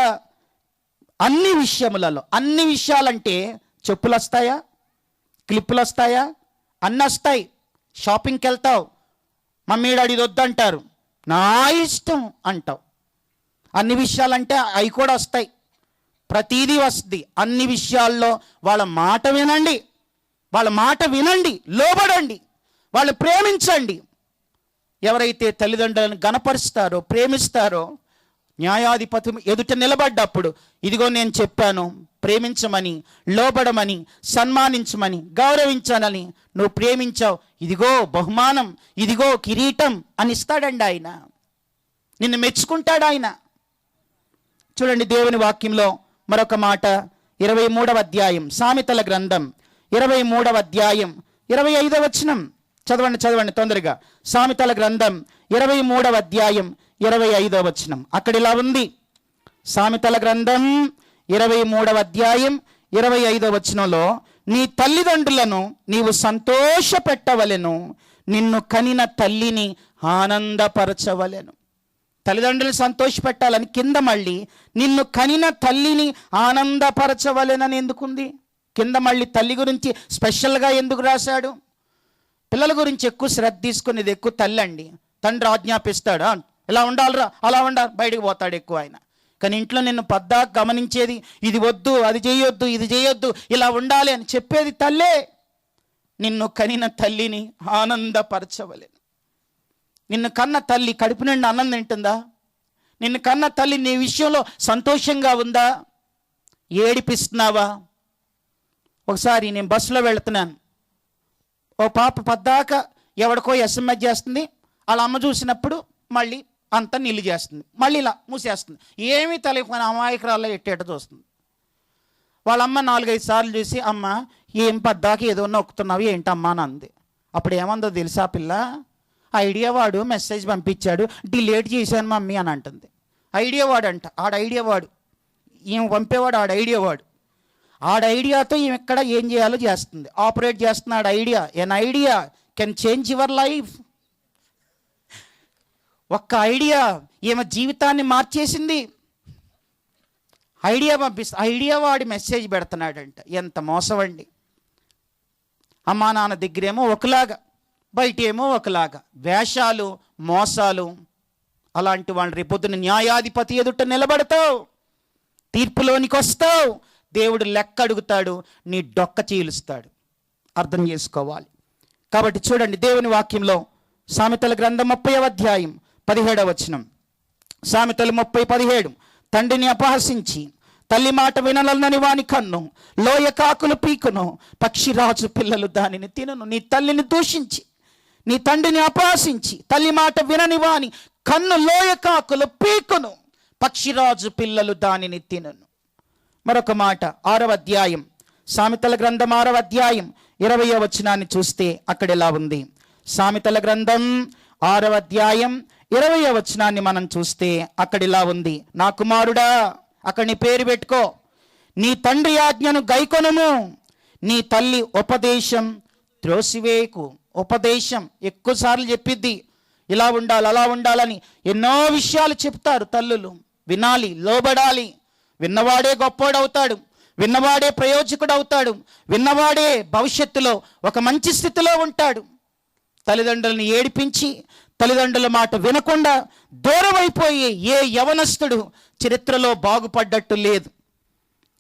అన్ని విషయములలో, అన్ని విషయాలంటే చెప్పులు వస్తాయా, క్లిప్పులు వస్తాయా, అన్నీ వస్తాయి. షాపింగ్కి వెళ్తావు, మమ్మీ డాడీ వద్దంటారు, నా ఇష్టం అంటావు. అన్ని విషయాలంటే అవి కూడా వస్తాయి, ప్రతీదీ వస్తుంది. అన్ని విషయాల్లో వాళ్ళ మాట వినండి, వాళ్ళ మాట వినండి, లోబడండి, వాళ్ళు ప్రేమించండి. ఎవరైతే తల్లిదండ్రులను గణపరుస్తారో, ప్రేమిస్తారో, న్యాయాధిపతి ఎదుట నిలబడ్డప్పుడు ఇదిగో నేను చెప్పాను ప్రేమించమని, లోబడమని, సన్మానించమని, గౌరవించాలని, నువ్వు ప్రేమించావు, ఇదిగో బహుమానం, ఇదిగో కిరీటం అని ఇస్తాడండి ఆయన. నిన్ను మెచ్చుకుంటాడు ఆయన. చూడండి దేవుని వాక్యంలో మరొక మాట, 23వ అధ్యాయం సామెతల గ్రంథం 23వ అధ్యాయం 25వ వచనం. చదవండి తొందరగా. సామెతల గ్రంథం 23వ అధ్యాయం 25వ వచనం. అక్కడ ఇలా ఉంది. సామెతల గ్రంథం 23వ అధ్యాయం 25వ వచనంలో, నీ తల్లిదండ్రులను నీవు సంతోషపెట్టవలెను, నిన్ను కనిన తల్లిని ఆనందపరచవలెను. తల్లిదండ్రులను సంతోషపెట్టాలని కింద మళ్ళీ నిన్ను కనిన తల్లిని ఆనందపరచవలెనని ఎందుకుంది? కింద మళ్ళీ తల్లి గురించి స్పెషల్గా ఎందుకు రాశాడు? పిల్లల గురించి ఎక్కువ శ్రద్ధ తీసుకునేది ఎక్కువ తల్లి అండి. తండ్రి ఆజ్ఞాపిస్తాడు, ఇలా ఉండాలిరా, అలా ఉండాలి, బయటికి పోతాడు ఎక్కువ ఆయన. కానీ ఇంట్లో నిన్ను పద్దాక గమనించేది, ఇది వద్దు, అది చేయొద్దు, ఇది చేయొద్దు, ఇలా ఉండాలి అని చెప్పేది తల్లే. నిన్ను కనిన తల్లిని ఆనందపరచవలెను. నిన్ను కన్న తల్లి కడుపు నిండా అన్నం తింటుందా? నిన్ను కన్న తల్లి నీ విషయంలో సంతోషంగా ఉందా? ఏడిపిస్తున్నావా? ఒకసారి నేను బస్సులో వెళుతున్నాను, ఓ పాప పద్దాక ఎవడికో ఎస్ఎంఎస్ చేస్తుంది, వాళ్ళ అమ్మ చూసినప్పుడు మళ్ళీ అంతా నిల్లు చేస్తుంది, మళ్ళీ ఇలా మూసేస్తుంది, ఏమీ తెలియకపోయిన అమాయకురాల్లో ఎట్టేట చూస్తుంది. వాళ్ళ అమ్మ 4-5 సార్లు చూసి, అమ్మ ఏం పద్దాక ఏదో నొక్కుతున్నావు ఏంటమ్మా అని అంది. అప్పుడు ఏమందో తెలుసా పిల్ల, ఐడియా వాడు మెసేజ్ పంపించాడు, డిలీట్ చేశాను మమ్మీ అని అంటుంది. ఐడియా వాడు అంట, ఆడ ఐడియా వాడు, ఈమె పంపేవాడు ఆడ ఐడియా వాడు. ఆడ ఐడియాతో ఈమె ఎక్కడ ఏం చేయాలో చేస్తుంది, ఆపరేట్ చేస్తున్నాడు idea. An idea can change your life. ఒక్క ఐడియా ఈమె జీవితాన్ని మార్చేసింది. ఐడియా పంపిస్తా, ఐడియా వాడి మెసేజ్ పెడుతున్నాడంట. ఎంత మోసం అండి. అమ్మా నాన్న దగ్గరేమో ఒకలాగా, బయట ఏమో ఒకలాగా, వేషాలు, మోసాలు. అలాంటి వాళ్ళని రేపొద్దున న్యాయాధిపతి ఎదుట నిలబడతావు, తీర్పులోనికి వస్తావు, దేవుడు లెక్క అడుగుతాడు, నీ డొక్క చీలుస్తాడు. అర్థం చేసుకోవాలి. కాబట్టి చూడండి దేవుని వాక్యంలో సామెతల గ్రంథం 30వ అధ్యాయం 17వ వచనం. సామెతలు 30:17. తండ్రిని అపహసించి తల్లి మాట వినలనని వాని కన్ను లోయ కాకులు పీకును, పక్షిరాజు పిల్లలు దానిని తినను. నీ తల్లిని దూషించి, నీ తండ్రిని అపహసించి తల్లి మాట వినని వాని కన్ను లోయ కాకులు పీకును, పక్షిరాజు పిల్లలు దానిని తినను. మరొక మాట 6వ అధ్యాయం సామెతల గ్రంథం 6వ అధ్యాయం 20వ వచనాన్ని చూస్తే అక్కడ ఎలా ఉంది. సామెతల గ్రంథం 6వ అధ్యాయం 20వ వచనాన్ని మనం చూస్తే అక్కడ ఇలా ఉంది. నా కుమారుడా, అక్కడ నీ పేరు పెట్టుకో, నీ తండ్రి ఆజ్ఞను గైకొనుము, నీ తల్లి ఉపదేశం త్రోసివేయకు. ఉపదేశం ఎక్కువసార్లు చెప్పిద్ది, ఇలా ఉండాలి, అలా ఉండాలని ఎన్నో విషయాలు చెప్తారు తల్లులు. వినాలి, లోబడాలి. విన్నవాడే గొప్పోడవుతాడు, విన్నవాడే ప్రయోజకుడు అవుతాడు, విన్నవాడే భవిష్యత్తులో ఒక మంచి స్థితిలో ఉంటాడు. తల్లిదండ్రులను ఏడిపించి తల్లిదండ్రుల మాట వినకుండా దూరం అయిపోయి ఏ యవనస్తుడు చరిత్రలో బాగుపడ్డట్టు లేదు.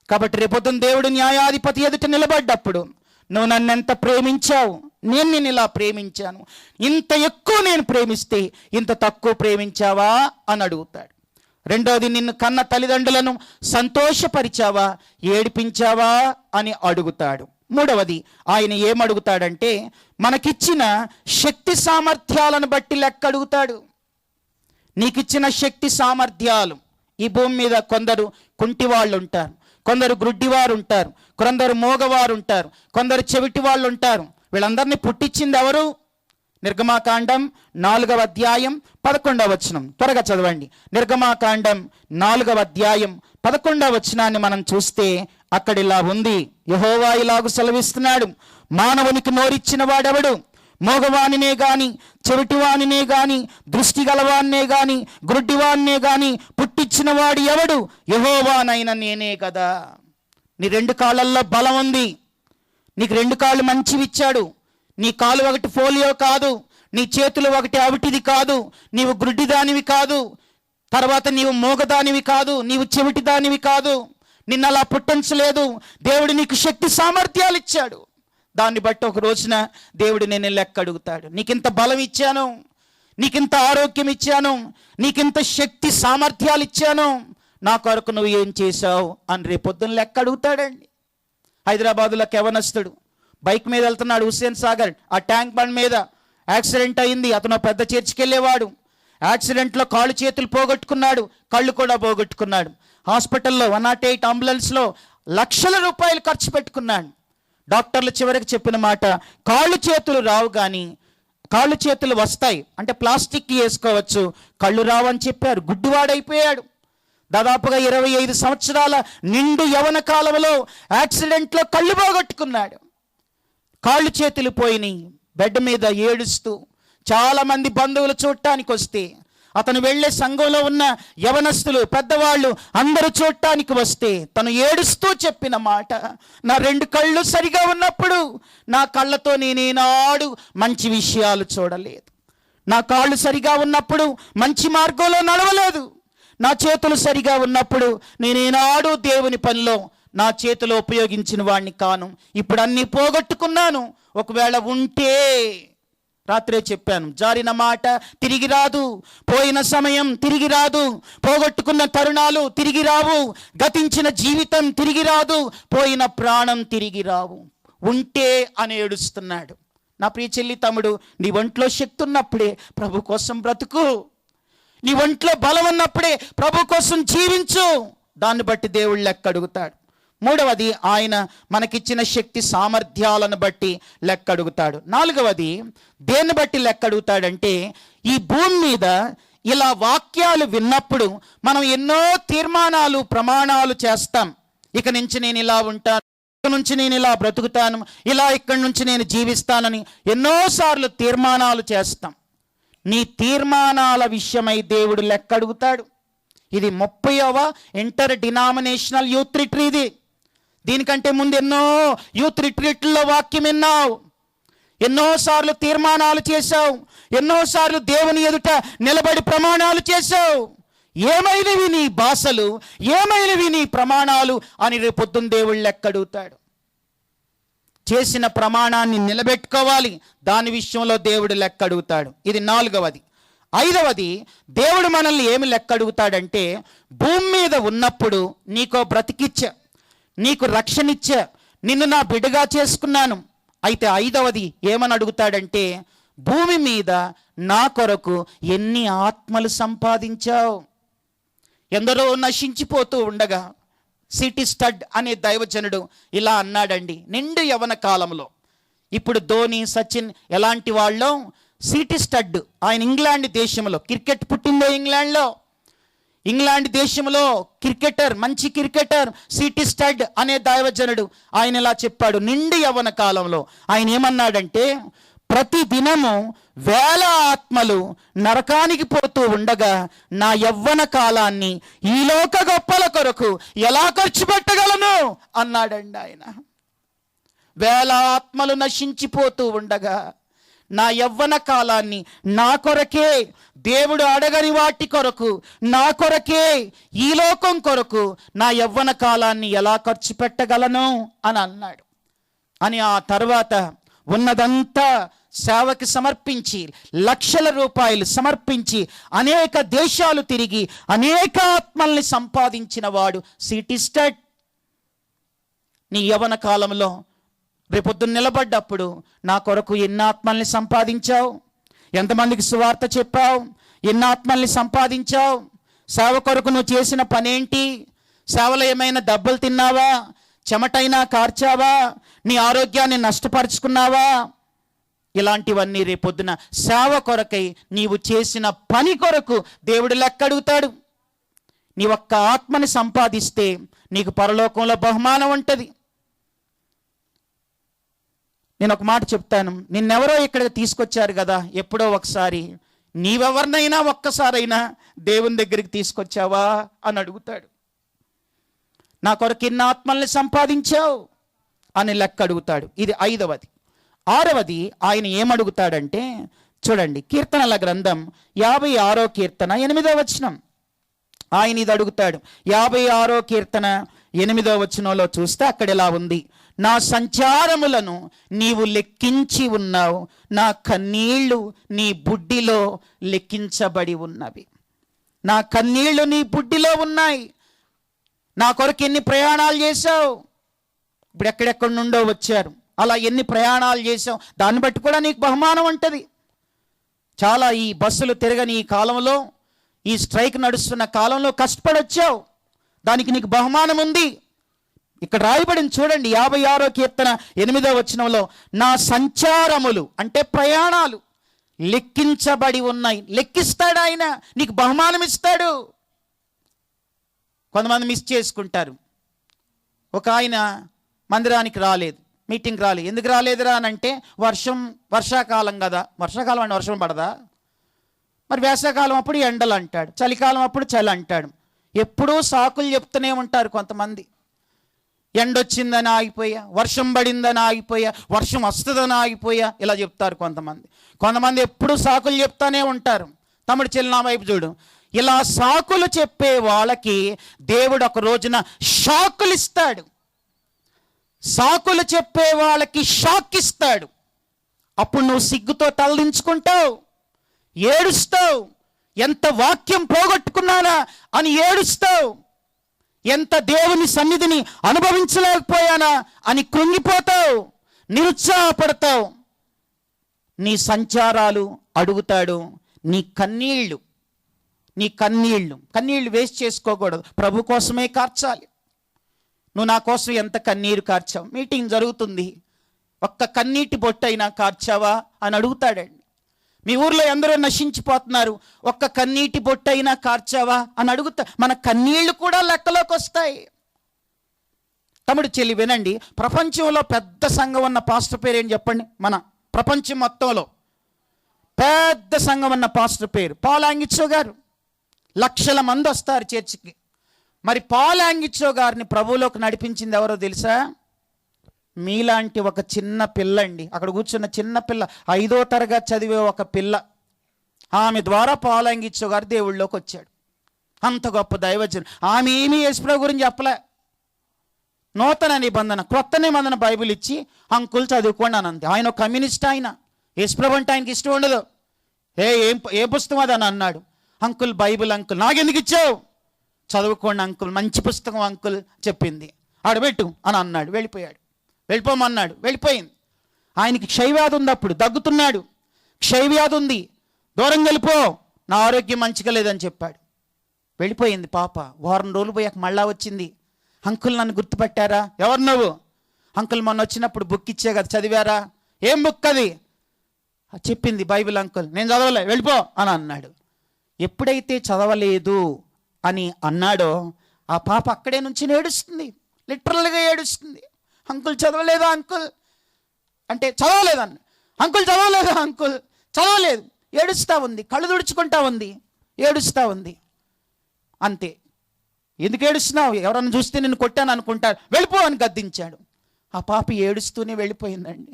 కాబట్టి రేపొద్దున దేవుడు న్యాయాధిపతి ఎదుట నిలబడ్డప్పుడు, నువ్వు నన్ను ఎంత ప్రేమించావు, నేను నిన్ను ఇలా ప్రేమించాను, ఇంత ఎక్కువ నేను ప్రేమిస్తే ఇంత తక్కువ ప్రేమించావా అని అడుగుతాడు. రెండోది, నిన్ను కన్న తల్లిదండ్రులను సంతోషపరిచావా, ఏడిపించావా అని అడుగుతాడు. మూడవది, ఆయన ఏమడుగుతాడంటే మనకిచ్చిన శక్తి సామర్థ్యాలను బట్టి లెక్క అడుగుతాడు. నీకిచ్చిన శక్తి సామర్థ్యాలు, ఈ భూమి మీద కొందరు కుంటి వాళ్ళు ఉంటారు, కొందరు గ్రుడ్డివారు ఉంటారు, కొందరు మోగవారు ఉంటారు, కొందరు చెవిటి వాళ్ళు ఉంటారు. వీళ్ళందరినీ పుట్టించింది ఎవరు? నిర్గమాకాండం 4వ అధ్యాయం 11వ వచనం. త్వరగా చదవండి. నిర్గమాకాండం 4వ అధ్యాయం 11వ వచనాన్ని మనం చూస్తే అక్కడ ఇలా ఉంది. యెహోవా ఇలాగు సెలవిస్తున్నాడు, మానవునికి నోరిచ్చిన వాడెవడు? మోగవానినే గాని, చెవిటివానినే గాని, దృష్టి గలవాన్నే గాని, గ్రుడ్డివాన్నే గాని పుట్టించిన వాడు ఎవడు? యెహోవానైన నేనే కదా. నీ 2 కాళ్ళల్లో బలం ఉంది. నీకు 2 కాళ్ళు మంచివిచ్చాడు. నీ కాలు ఒకటి ఫోలియో కాదు, నీ చేతులు ఒకటి అవిటిది కాదు, నీవు గ్రుడ్డిదానివి కాదు, తర్వాత నీవు మోగదానివి కాదు, నీవు చెవిటి దానివి కాదు. నిన్ను అలా పుట్టించలేదు. దేవుడు నీకు శక్తి సామర్థ్యాలు ఇచ్చాడు. దాన్ని బట్టి ఒక రోజున దేవుడు నేను లెక్క అడుగుతాడు. నీకింత బలం ఇచ్చాను, నీకింత ఆరోగ్యం ఇచ్చాను, నీకింత శక్తి సామర్థ్యాలు ఇచ్చాను, నా కొరకు నువ్వు ఏం చేశావు అని రేపొద్దున లెక్క అడుగుతాడండి. హైదరాబాదులో యవనస్తుడు బైక్ మీద వెళ్తున్నాడు, హుస్సేన్ సాగర్ ఆ ట్యాంక్ బండ్ మీద యాక్సిడెంట్ అయింది. అతను పెద్ద చర్చికి వెళ్ళేవాడు. యాక్సిడెంట్లో కాళ్ళు చేతులు పోగొట్టుకున్నాడు, కళ్ళు కూడా పోగొట్టుకున్నాడు. హాస్పిటల్లో 108 అంబులెన్స్లో లక్షల రూపాయలు ఖర్చు పెట్టుకున్నాడు. డాక్టర్లు చివరికి చెప్పిన మాట, కాళ్ళు చేతులు రావు కానీ కాళ్ళు చేతులు వస్తాయి, అంటే ప్లాస్టిక్ వేసుకోవచ్చు, కళ్ళు రావు అని చెప్పారు. గుడ్డివాడైపోయాడు. దాదాపుగా 25 సంవత్సరాల నిండు యవన కాలంలో యాక్సిడెంట్లో కళ్ళు పోగొట్టుకున్నాడు. కాళ్ళు చేతులు పోయినాయి. బెడ్ మీద ఏడుస్తూ చాలామంది బంధువులు చూడటానికి వస్తే, అతను వెళ్ళే సంఘంలో ఉన్న యవనస్తులు, పెద్దవాళ్ళు అందరూ చూడటానికి వస్తే తను ఏడుస్తూ చెప్పిన మాట, నా 2 కళ్ళు సరిగా ఉన్నప్పుడు నా కళ్ళతో నేనేనాడు మంచి విషయాలు చూడలేదు. నా కాళ్ళు సరిగా ఉన్నప్పుడు మంచి మార్గంలో నడవలేదు. నా చేతులు సరిగా ఉన్నప్పుడు నేనేనాడు దేవుని పనిలో నా చేతులు ఉపయోగించిన వాడిని కాను. ఇప్పుడు అన్నీ పోగొట్టుకున్నాను. ఒకవేళ ఉంటే, రాత్రే చెప్పాను, జారిన మాట తిరిగి రాదు, పోయిన సమయం తిరిగి రాదు, పోగొట్టుకున్న తరుణాలు తిరిగి రావు, గతించిన జీవితం తిరిగి రాదు, పోయిన ప్రాణం తిరిగి రావు. ఉంటే అని ఏడుస్తున్నాడు. నా ప్రియ చెల్లి, తమ్ముడు, నీ ఒంట్లో శక్తి ఉన్నప్పుడే ప్రభు కోసం బ్రతుకు. నీ ఒంట్లో బలం ఉన్నప్పుడే ప్రభు కోసం జీవించు. దాన్ని బట్టి దేవుడు లెక్క అడుగుతాడు. మూడవది, ఆయన మనకిచ్చిన శక్తి సామర్థ్యాలను బట్టి లెక్క అడుగుతాడు. నాలుగవది, దేన్ని బట్టి లెక్క అడుగుతాడంటే, ఈ భూమి మీద ఇలా వాక్యాలు విన్నప్పుడు మనం ఎన్నో తీర్మానాలు, ప్రమాణాలు చేస్తాం. ఇక నుంచి నేను ఇలా ఉంటాను, ఇక నుంచి నేను ఇలా బ్రతుకుతాను, ఇలా ఇక్కడి నుంచి నేను జీవిస్తానని ఎన్నోసార్లు తీర్మానాలు చేస్తాం. నీ తీర్మానాల విషయమై దేవుడు లెక్క అడుగుతాడు. ఇది 30వ ఇంటర్ డినామినేషనల్ యూత్ రిట్రీట్. ఇది దీనికంటే ముందు ఎన్నో యూత్ రిట్రీట్లో వాక్యం విన్నావు, ఎన్నోసార్లు తీర్మానాలు చేశావు, ఎన్నోసార్లు దేవుని ఎదుట నిలబడి ప్రమాణాలు చేశావు. ఏమైనవి నీ భాషలు, ఏమైనవి నీ ప్రమాణాలు అని రేపొద్దున దేవుడు లెక్క అడుగుతాడు. చేసిన ప్రమాణాన్ని నిలబెట్టుకోవాలి. దాని విషయంలో దేవుడు లెక్క అడుగుతాడు. ఇది 4వది. 5వది, దేవుడు మనల్ని ఏమి లెక్క అడుగుతాడంటే, భూమి మీద ఉన్నప్పుడు నీకో బ్రతికిచ్చా, నీకు రక్షణ ఇచ్చా, నిన్ను నా బిడ్డగా చేసుకున్నాను. అయితే 5వది ఏమని అడుగుతాడంటే, భూమి మీద నా కొరకు ఎన్ని ఆత్మలు సంపాదించావు. ఎందరో నశించిపోతూ ఉండగా సిటీ స్టడ్ అనే దైవజనుడు ఇలా అన్నాడండి, నిండు యవన కాలంలో. ఇప్పుడు ధోని, సచిన్ ఎలాంటి వాళ్ళు, సిటీ స్టడ్, ఆయన ఇంగ్లాండ్ దేశంలో, క్రికెట్ పుట్టిందో ఇంగ్లాండ్లో, ఇంగ్లాండ్ దేశంలో క్రికెటర్, మంచి క్రికెటర్ సిటీ స్టడ్ అనే దైవజనుడు. ఆయన ఇలా చెప్పాడు, నిండు యవన కాలంలో ఆయన ఏమన్నాడంటే, ప్రతి దినము 1000 ఆత్మలు నరకానికి పోతూ ఉండగా నా యవ్వన కాలాన్ని ఈ లోక గొప్పల కొరకు ఎలా ఖర్చు పెట్టగలను అన్నాడండి ఆయన. 1000 ఆత్మలు నశించిపోతూ ఉండగా నా యవ్వన కాలాన్ని నా కొరకే, దేవుడు అడగని వాటి కొరకు, నా కొరకే, ఈ లోకం కొరకు నా యవ్వన కాలాన్ని ఎలా ఖర్చు పెట్టగలను అని అన్నాడు. అని ఆ తర్వాత ఉన్నదంతా సేవకి సమర్పించి లక్షల రూపాయలు సమర్పించి అనేక దేశాలు తిరిగి అనేక ఆత్మల్ని సంపాదించిన వాడు సిటిస్టెడ్. నీ యవ్వన కాలంలో రేపొద్దున నిలబడ్డప్పుడు నా కొరకు ఎన్ని ఆత్మల్ని సంపాదించావు, ఎంతమందికి సువార్త చెప్పావు, ఎన్ని ఆత్మల్ని సంపాదించావు, సేవ కొరకు నువ్వు చేసిన పనేంటి, సేవలో ఏమైనా దెబ్బలు తిన్నావా, చెమటైనా కార్చావా, నీ ఆరోగ్యాన్ని నష్టపరుచుకున్నావా? ఇలాంటివన్నీ రేపొద్దున సేవ కొరకై నీవు చేసిన పని కొరకు దేవుడు లెక్క అడుగుతాడు. నీ ఒక్క ఆత్మని సంపాదిస్తే నీకు పరలోకంలో బహుమానం ఉంటుంది. నేను ఒక మాట చెప్తాను, నిన్నెవరో ఇక్కడికి తీసుకొచ్చారు కదా, ఎప్పుడో ఒకసారి నీవెవరినైనా ఒక్కసారైనా దేవుని దగ్గరికి తీసుకొచ్చావా అని అడుగుతాడు. నా కొరకు ఎన్ని ఆత్మల్ని సంపాదించావు అని లెక్క అడుగుతాడు. ఇది 5వది. 6వది ఆయన ఏమడుగుతాడంటే, చూడండి, కీర్తనల గ్రంథం 56వ కీర్తన 8వ వచనం. ఆయన ఇది అడుగుతాడు. 56వ కీర్తన 8వ వచనంలో చూస్తే అక్కడ ఇలా ఉంది, నా సంచారములను నీవు లెక్కించి ఉన్నావు, నా కన్నీళ్లు నీ బుడ్డిలో లెక్కించబడి ఉన్నవి. నా కన్నీళ్లు నీ బుడ్డిలో ఉన్నాయి. నా కొరకు ఎన్ని ప్రయాణాలు చేశావు, ఇప్పుడు ఎక్కడెక్కడి నుండో వచ్చారు, అలా ఎన్ని ప్రయాణాలు చేసావు, దాన్ని బట్టి కూడా నీకు బహుమానం ఉంటుంది. చాలా ఈ బస్సులు తిరగని ఈ కాలంలో, ఈ స్ట్రైక్ నడుస్తున్న కాలంలో కష్టపడి వచ్చావు, దానికి నీకు బహుమానం ఉంది. ఇక్కడ రాయబడింది చూడండి, 56వ కీర్తన 8వ వచనంలో, నా సంచారములు అంటే ప్రయాణాలు లెక్కించబడి ఉన్నాయి. లెక్కిస్తాడు ఆయన, నీకు బహుమానం ఇస్తాడు. కొంతమంది మిస్ చేసుకుంటారు. ఒక ఆయన మందిరానికి రాలేదు, మీటింగ్ రాలేదు. ఎందుకు రాలేదురా అని అంటే, వర్షాకాలం కదా. వర్షాకాలం అంటే వర్షం పడదా? మరి వేసవకాలం అప్పుడు ఎండలు అంటాడు, చలికాలం అప్పుడు చలి అంటాడు. ఎప్పుడూ సాకులు చెప్తూనే ఉంటారు కొంతమంది. ఎండొచ్చిందని ఆగిపోయా, వర్షం పడిందని ఆగిపోయా, వర్షం వస్తుందని ఆగిపోయా, ఇలా చెప్తారు కొంతమంది. కొంతమంది ఎప్పుడూ సాకులు చెప్తానే ఉంటారు. తమ్ముడు చెల్లి నా వైపు చూడు. ఇలా సాకులు చెప్పే వాళ్ళకి దేవుడు ఒక రోజున షాకులు ఇస్తాడు. సాకులు చెప్పే వాళ్ళకి షాక్ ఇస్తాడు. అప్పుడు నువ్వు సిగ్గుతో తలదించుకుంటావు, ఏడుస్తావు. ఎంత వాక్యం పోగొట్టుకున్నానా అని ఏడుస్తావు. ఎంత దేవుని సన్నిధిని అనుభవించలేకపోయానా అని కృంగిపోతావు, నిరుత్సాహపడతావు. నీ సంచారాలు అడుగుతాడు. నీ కన్నీళ్ళు వేస్ట్ చేసుకోకూడదు, ప్రభు కోసమే కార్చాలి. నువ్వు నా కోసం ఎంత కన్నీరు కార్చావు, మీటింగ్ జరుగుతుంది, ఒక్క కన్నీటి బొట్టైనా కార్చావా అని అడుగుతాడండి. మీ ఊర్లో ఎందరో నశించిపోతున్నారు, ఒక్క కన్నీటి బొట్టైనా కార్చావా అని అడుగుతా. మన కన్నీళ్లు కూడా లెక్కలోకి వస్తాయి. తమ్ముడు చెల్లి వినండి, ప్రపంచంలో పెద్ద సంఘం ఉన్న పాస్టర్ పేరు ఏం చెప్పండి? మన ప్రపంచం మొత్తంలో పెద్ద సంఘం ఉన్న పాస్టర్ పేరు పాల్ యాంగిచో గారు. లక్షల మంది వస్తారు చర్చికి. మరి పాల్ యాంగిచో గారిని ప్రభువులోకి నడిపించింది ఎవరో తెలుసా? మీలాంటి ఒక చిన్న పిల్ల అండి. అక్కడ కూర్చున్న చిన్న పిల్ల, 5వ తరగతి చదివే ఒక పిల్ల. ఆమె ద్వారా పాల్ యాంగిచో గారు దేవుళ్ళలోకి వచ్చాడు. అంత గొప్ప దైవజనం. ఆమె ఏమీ యేసుప్రభు గురించి చెప్పలే. నూతన నిబంధన, క్రొత్త నిబంధన బైబిల్ ఇచ్చి అంకుల్ చదువుకోండి అని అంది. ఆయన కమ్యూనిస్ట్. ఆయన యేసుప్రభు అంటే ఆయనకి ఇష్టం ఉండదు. ఏ పుస్తకం అది అని అన్నాడు. Uncle Bible uncle. నాకెందుకు ఇచ్చావు? చదువుకోండి అంకుల్, మంచి పుస్తకం అంకుల్ చెప్పింది, ఆడబెట్టు అని అన్నాడు. వెళ్ళిపోయాడు. వెళ్ళిపోమన్నాడు, వెళ్ళిపోయింది. ఆయనకి క్షయవ్యాధి ఉంది, అప్పుడు దగ్గుతున్నాడు. క్షయవ్యాధి ఉంది, దూరం వెళ్ళిపో, నా ఆరోగ్యం మంచిగా లేదని చెప్పాడు. వెళ్ళిపోయింది పాప. వారం రోజులు పోయాక మళ్ళా వచ్చింది. అంకుల్ నన్ను గుర్తుపట్టారా? ఎవరు నువ్వు? అంకుల్ మొన్న వచ్చినప్పుడు బుక్ ఇచ్చే కదా, చదివారా? ఏం బుక్ అది? చెప్పింది బైబిల్ అంకుల్. నేను చదవలే, వెళ్ళిపో అని అన్నాడు. ఎప్పుడైతే చదవలేదు అని అన్నాడో ఆ పాప అక్కడే నుంచి ఏడుస్తుంది, లిటరల్గా ఏడుస్తుంది. అంకుల్ చదవలేదా అంకుల్ అంటే, చదవలేదన్న. Uncle చదవలేదా uncle? చదవలేదు. ఏడుస్తూ ఉంది, కళ్ళు తుడుచుకుంటా ఉంది, ఏడుస్తూ ఉంది. అంతే. ఎందుకు ఏడుస్తున్నావు? ఎవరన్నా చూస్తే నిన్ను కొట్టాను అనుకుంటారు, వెళ్ళిపో అని గద్దించాడు. ఆ పాప ఏడుస్తూనే వెళ్ళిపోయిందండి,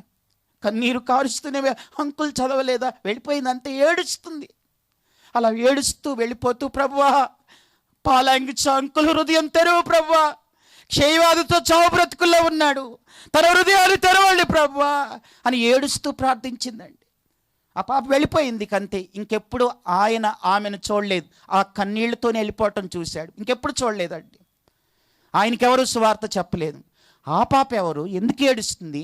కన్నీరు కారుస్తూనే. అంకుల్ చదవలేదా? వెళ్ళిపోయింది. అంతే, ఏడుస్తుంది. అలా ఏడుస్తూ వెళ్ళిపోతూ, ప్రభువా పాల్ యాంగిచో అంకుల్ హృదయం తెరువు ప్రభువా, క్షయవ్యాధితో చావు బ్రతుకుల్లో ఉన్నాడు. తన హృదయాన్ని తెరవండి ప్రభువా అని ఏడుస్తూ ప్రార్థించిందండి. ఆ పాప వెళ్ళిపోయింది అంతే. ఇంకెప్పుడు ఆయన ఆమెను చూడలేదు. ఆ కన్నీళ్లతోనే వెళ్ళిపోవటం చూశాడు. ఇంకెప్పుడు చూడలేదండి. ఆయనకెవరు సువార్త చెప్పలేదు. ఆ పాప ఎవరు, ఎందుకు ఏడుస్తుంది,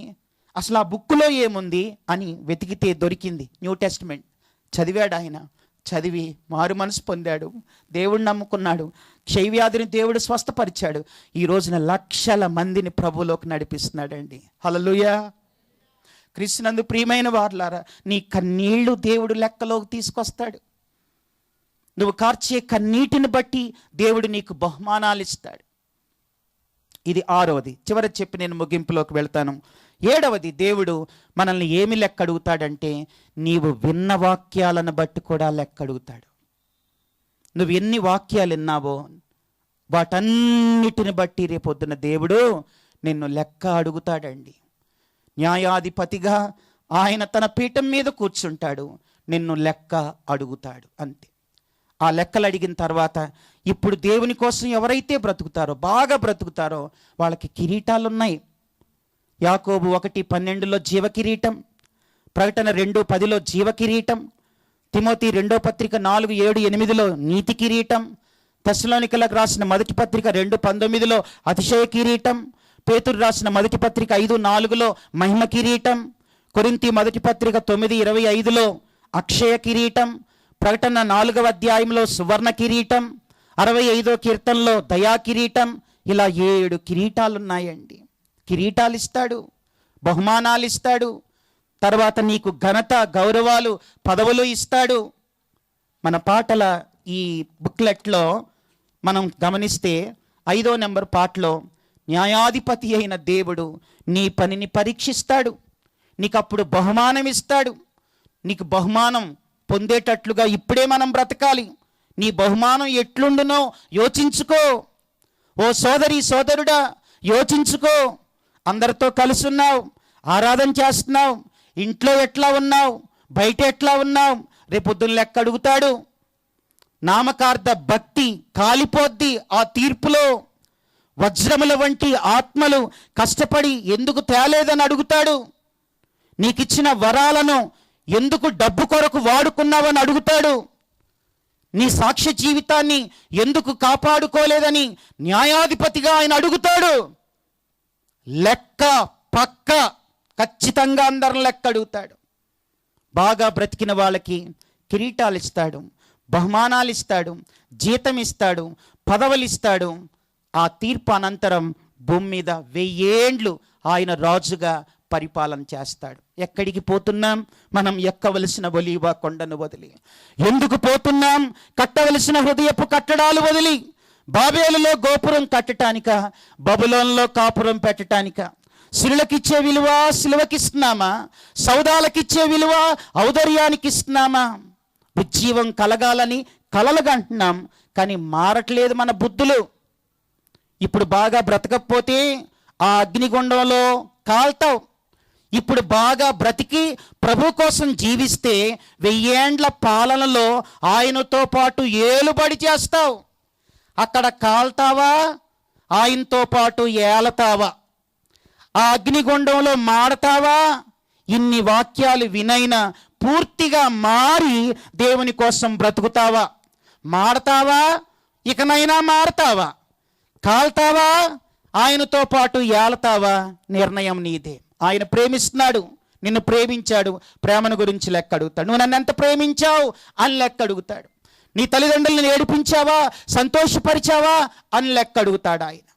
అసలు ఆ బుక్కులో ఏముంది అని వెతికితే దొరికింది. న్యూ టెస్టిమెంట్ చదివాడు. ఆయన చదివి మారు మనసు పొందాడు, దేవుడిని నమ్ముకున్నాడు. క్షయవ్యాధిని దేవుడు స్వస్థపరిచాడు. ఈ రోజున లక్షల మందిని ప్రభువులోకి నడిపిస్తున్నాడండి. హల్లెలూయా. క్రీస్తునందు ప్రియమైన వారలారా, నీ కన్నీళ్లు దేవుడు లెక్కలోకి తీసుకొస్తాడు. నువ్వు కార్చే కన్నీటిని బట్టి దేవుడు నీకు బహుమానాలు ఇస్తాడు. ఇది 6వది, చివరి చెప్పి నేను ముగింపులోకి వెళ్తాను. 7వది, దేవుడు మనల్ని ఏమి లెక్క అడుగుతాడంటే, నీవు విన్న వాక్యాలను బట్టి కూడా లెక్క అడుగుతాడు. నువ్వు ఎన్ని వాక్యాలు విన్నావో వాటన్నిటిని బట్టి రేపొద్దున దేవుడు నిన్ను లెక్క అడుగుతాడండి. న్యాయాధిపతిగా ఆయన తన పీఠం మీద కూర్చుంటాడు, నిన్ను లెక్క అడుగుతాడు. అంతే. ఆ లెక్కలు అడిగిన తర్వాత ఇప్పుడు దేవుని కోసం ఎవరైతే బ్రతుకుతారో, బాగా బ్రతుకుతారో వాళ్ళకి కిరీటాలు ఉన్నాయి. యాకోబు 1:12 జీవ కిరీటం, ప్రకటన 2:10 జీవ కిరీటం, తిమోతి 2వ పత్రిక 4:7-8 నీతి కిరీటం, తెస్సలోనికలకు రాసిన మొదటి పత్రిక 2:19 అతిశయ కిరీటం, పేతురు రాసిన మొదటి పత్రిక 5:4 మహిమ కిరీటం, కొరింథీ మొదటి పత్రిక 9:25 అక్షయ కిరీటం, ప్రకటన 4వ అధ్యాయంలో సువర్ణ కిరీటం, 65వ కీర్తనలో దయా కిరీటం. ఇలా 7 కిరీటాలు ఉన్నాయండి. కిరీటాలు ఇస్తాడు, బహుమానాలు ఇస్తాడు, తర్వాత నీకు ఘనత, గౌరవాలు, పదవులు ఇస్తాడు. మన పాటల ఈ బుక్లెట్లో మనం గమనిస్తే 5వ నెంబర్ పాటలో, న్యాయాధిపతి అయిన దేవుడు నీ పనిని పరీక్షిస్తాడు, నీకు అప్పుడు బహుమానం ఇస్తాడు. నీకు బహుమానం పొందేటట్లుగా ఇప్పుడే మనం బ్రతకాలి. నీ బహుమానం ఎట్లుండునో యోచించుకో. ఓ సోదరి సోదరుడా, యోచించుకో. అందరితో కలిసి ఉన్నావు, ఆరాధన చేస్తున్నావు, ఇంట్లో ఎట్లా ఉన్నావు, బయట ఎట్లా ఉన్నావు, రేపొద్దున లెక్క అడుగుతాడు. నామకార్థ భక్తి కాలిపోద్ది ఆ తీర్పులో. వజ్రముల వంటి ఆత్మలు కష్టపడి ఎందుకు తేలేదని అడుగుతాడు. నీకిచ్చిన వరాలను ఎందుకు డబ్బు కొరకు వాడుకున్నావని అడుగుతాడు. నీ సాక్ష్య జీవితాన్ని ఎందుకు కాపాడుకోలేదని న్యాయాధిపతిగా ఆయన అడుగుతాడు. లెక్క పక్క ఖచ్చితంగా అందరం లెక్క అడుగుతాడు. బాగా బ్రతికిన వాళ్ళకి కిరీటాలు ఇస్తాడు, బహుమానాలు ఇస్తాడు, జీతం ఇస్తాడు, పదవులు ఇస్తాడు. ఆ తీర్పు అనంతరం భూమి మీద 1000 ఏండ్లు ఆయన రాజుగా పరిపాలన చేస్తాడు. ఎక్కడికి పోతున్నాం? మనం ఎక్కవలసిన ఒలీవ కొండను వదిలి. ఎందుకు పోతున్నాం? కట్టవలసిన హృదయపు కట్టడాలు వదిలి. బాబేలులో గోపురం కట్టడానిక, బబులోన్లో కాపురం పెట్టడానిక? సిలువకిచ్చే విలువ సిలువకిస్తున్నామా? సౌదాలకిచ్చే విలువ ఔదర్యానికి ఇస్తున్నామా? ఉజ్జీవం కలగాలని కలలుగంటున్నాం, కానీ మారట్లేదు మన బుద్ధులు. ఇప్పుడు బాగా బ్రతకపోతే ఆ అగ్నిగుండంలో కాల్తావు. ఇప్పుడు బాగా బ్రతికి ప్రభు కోసం జీవిస్తే 1000 ఏండ్ల పాలనలో ఆయనతో పాటు ఏలుబడి చేస్తావు. అక్కడ కాల్తావా, ఆయనతో పాటు ఏలతావా? ఆ అగ్నిగుండంలో మాడతావా? ఇన్ని వాక్యాలు వినైనా పూర్తిగా మారి దేవుని కోసం బ్రతుకుతావా? మాడతావా? ఇకనైనా మారతావా? కాల్తావా? ఆయనతో పాటు ఏలతావా? నిర్ణయం నీదే. ఆయన ప్రేమిస్తున్నాడు, నిన్ను ప్రేమించాడు. ప్రేమను గురించి లెక్క అడుగుతాడు. నువ్వు నన్ను ఎంత ప్రేమించావు అని లెక్క అడుగుతాడు. నీ తల్లిదండ్రులను ఏడిపించావా, సంతోషపరిచావా అని లెక్క అడుగుతాడు ఆయన.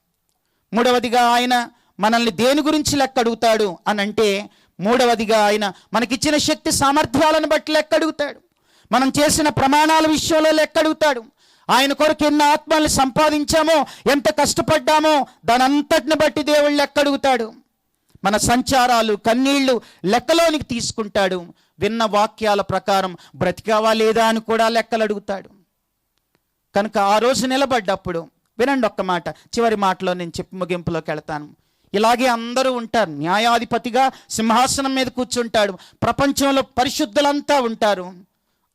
3వదిగా ఆయన మనల్ని దేని గురించి లెక్క అడుగుతాడు అని అంటే, 3వదిగా ఆయన మనకిచ్చిన శక్తి సామర్థ్యాలను బట్టి లెక్క అడుగుతాడు. మనం చేసిన ప్రమాణాల విషయంలో లెక్క అడుగుతాడు. ఆయన కొరకు ఎన్ని ఆత్మల్ని సంపాదించామో, ఎంత కష్టపడ్డామో దాని అంతటిని బట్టి దేవుడు లెక్క అడుగుతాడు. మన సంచారాలు, కన్నీళ్లు లెక్కలోనికి తీసుకుంటాడు. విన్న వాక్యాల ప్రకారం బ్రతికావా లేదా అని కూడా లెక్కలు అడుగుతాడు. కనుక ఆ రోజు నిలబడ్డప్పుడు వినండి ఒక్క మాట, చివరి మాటలో నేను చెప్పి ముగింపులోకి వెళ్తాను. ఇలాగే అందరూ ఉంటారు. న్యాయాధిపతిగా సింహాసనం మీద కూర్చుంటాడు. ప్రపంచంలో పరిశుద్ధులంతా ఉంటారు.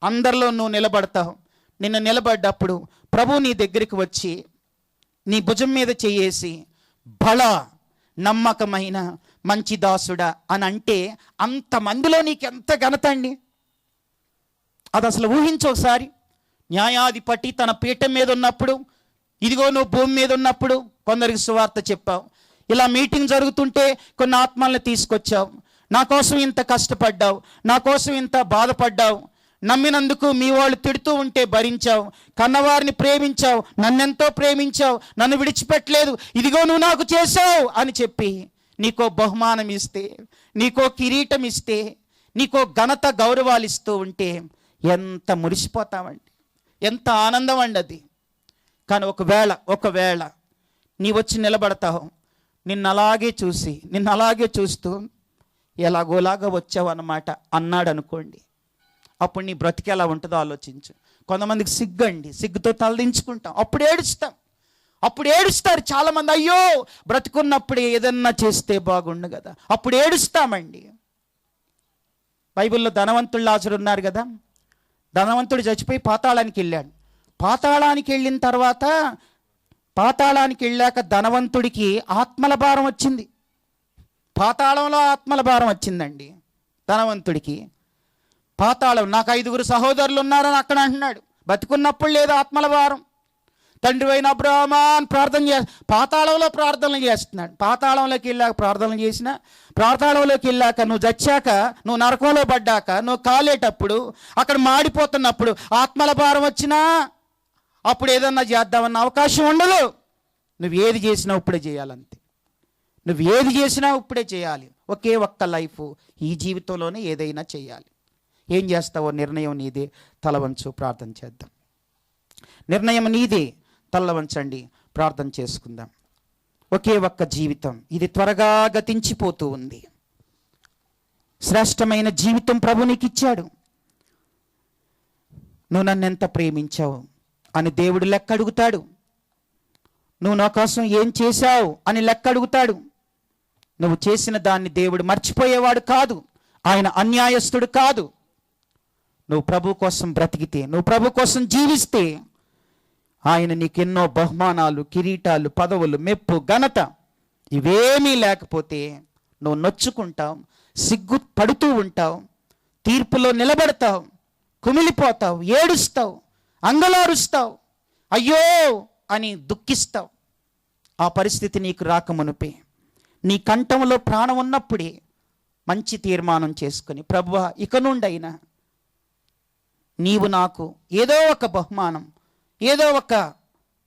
అందరిలో నువ్వు నిలబడతావు. నిన్ను నిలబడ్డప్పుడు ప్రభు నీ దగ్గరికి వచ్చి నీ భుజం మీద చేయేసి, బల నమ్మకమైన మంచి దాసుడా అని అంటే అంతమందిలో నీకెంత ఘనత అండి. అది అసలు ఊహించోసారి. న్యాయాధిపతి తన పీఠం మీద ఉన్నప్పుడు, ఇదిగో నువ్వు భూమి మీద ఉన్నప్పుడు కొందరికి సువార్త చెప్పావు. ఇలా మీటింగ్ జరుగుతుంటే కొన్ని ఆత్మల్ని తీసుకొచ్చావు. నా కోసం ఇంత కష్టపడ్డావు, నా కోసం ఇంత బాధపడ్డావు, నమ్మినందుకు మీ వాళ్ళు తిడుతూ ఉంటే భరించావు, కన్నవారిని ప్రేమించావు, నన్నెంతో ప్రేమించావు, నన్ను విడిచిపెట్టలేదు, ఇదిగో నువ్వు నాకు చేశావు అని చెప్పి నీకో బహుమానం ఇస్తే, నీకో కిరీటం ఇస్తే, నీకో ఘనత గౌరవాలు ఇస్తూ ఉంటే ఎంత మురిసిపోతామండి, ఎంత ఆనందం అండి అది. కానీ ఒకవేళ నీ వచ్చి నిలబడతావు, నిన్ను అలాగే చూస్తూ ఎలాగోలాగా వచ్చావు అన్నమాట అన్నాడు అనుకోండి, అప్పుడు నీ బ్రతికి ఎలా ఉంటుందో ఆలోచించు. కొంతమందికి సిగ్గండి, సిగ్గుతో తలదించుకుంటాం, అప్పుడు ఏడుస్తారు చాలామంది. అయ్యో బ్రతుకున్నప్పుడు ఏదన్నా చేస్తే బాగుండు కదా, అప్పుడు ఏడుస్తామండి. బైబిల్లో ధనవంతుడు లాజరు ఉన్నారు కదా, ధనవంతుడు చచ్చిపోయి పాతాళానికి వెళ్ళాడు. పాతాళానికి వెళ్ళిన తర్వాత, పాతాళానికి వెళ్ళాక ధనవంతుడికి ఆత్మల భారం వచ్చింది. పాతాళంలో ఆత్మల భారం వచ్చిందండి ధనవంతుడికి. పాతాళం, నాకు 5 సహోదరులు ఉన్నారని అక్కడ అంటున్నాడు. బతుకున్నప్పుడు లేదు ఆత్మల భారం. తండ్రి అయిన అబ్రాహ్మా అని పాతాళంలో ప్రార్థనలు చేస్తున్నాడు. పాతాళంలోకి వెళ్ళాక ప్రార్థనలు చేసిన, పాతాళంలోకి వెళ్ళాక నువ్వు చచ్చాక, నువ్వు నరకంలో పడ్డాక, నువ్వు కాలేటప్పుడు, అక్కడ మాడిపోతున్నప్పుడు ఆత్మల భారం వచ్చినా అప్పుడు ఏదన్నా చేద్దామన్న అవకాశం ఉండదు. నువ్వు ఏది చేసినా ఇప్పుడే చేయాలంతే. నువ్వు ఏది చేసినా ఇప్పుడే చేయాలి. ఒకే ఒక్క లైఫ్, ఈ జీవితంలోనే ఏదైనా చేయాలి. ఏం చేస్తావో నిర్ణయం నీదే. తలవంచు, ప్రార్థన చేద్దాం. నిర్ణయం నీదే, తలవంచండి, ప్రార్థన చేసుకుందాం. ఒకే ఒక్క జీవితం, ఇది త్వరగా గతించిపోతూ ఉంది. శ్రేష్టమైన జీవితం ప్రభు నీకు ఇచ్చాడు. నువ్వు నన్ను ఎంత ప్రేమించావు అని దేవుడు లెక్క అడుగుతాడు. నువ్వు నా కోసం ఏం చేశావు అని లెక్క అడుగుతాడు. నువ్వు చేసిన దాన్ని దేవుడు మర్చిపోయేవాడు కాదు, ఆయన అన్యాయస్తుడు కాదు. నువ్వు ప్రభు కోసం బ్రతికితే, నువ్వు ప్రభు కోసం జీవిస్తే ఆయన నీకెన్నో బహుమానాలు, కిరీటాలు, పదవులు, మెప్పు, ఘనత ఇవేమీ లేకపోతే నువ్వు నొచ్చుకుంటావు, సిగ్గు పడుతూ ఉంటావు, తీర్పులో నిలబడతావు, కుమిలిపోతావు, ఏడుస్తావు, అంగలారుస్తావు, అయ్యో అని దుఃఖిస్తావు. ఆ పరిస్థితి నీకు రాకమునుపే, నీ కంఠంలో ప్రాణం ఉన్నప్పుడే మంచి తీర్మానం చేసుకొని, ప్రభువా ఇక నుండైనా నీవు నాకు ఏదో ఒక బహుమానం, ఏదో ఒక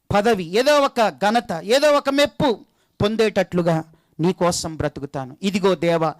పదవి, ఏదో ఒక ఘనత, ఏదో ఒక మెప్పు పొందేటట్లుగా నీ కోసం బ్రతుకుతాను. ఇదిగో దేవా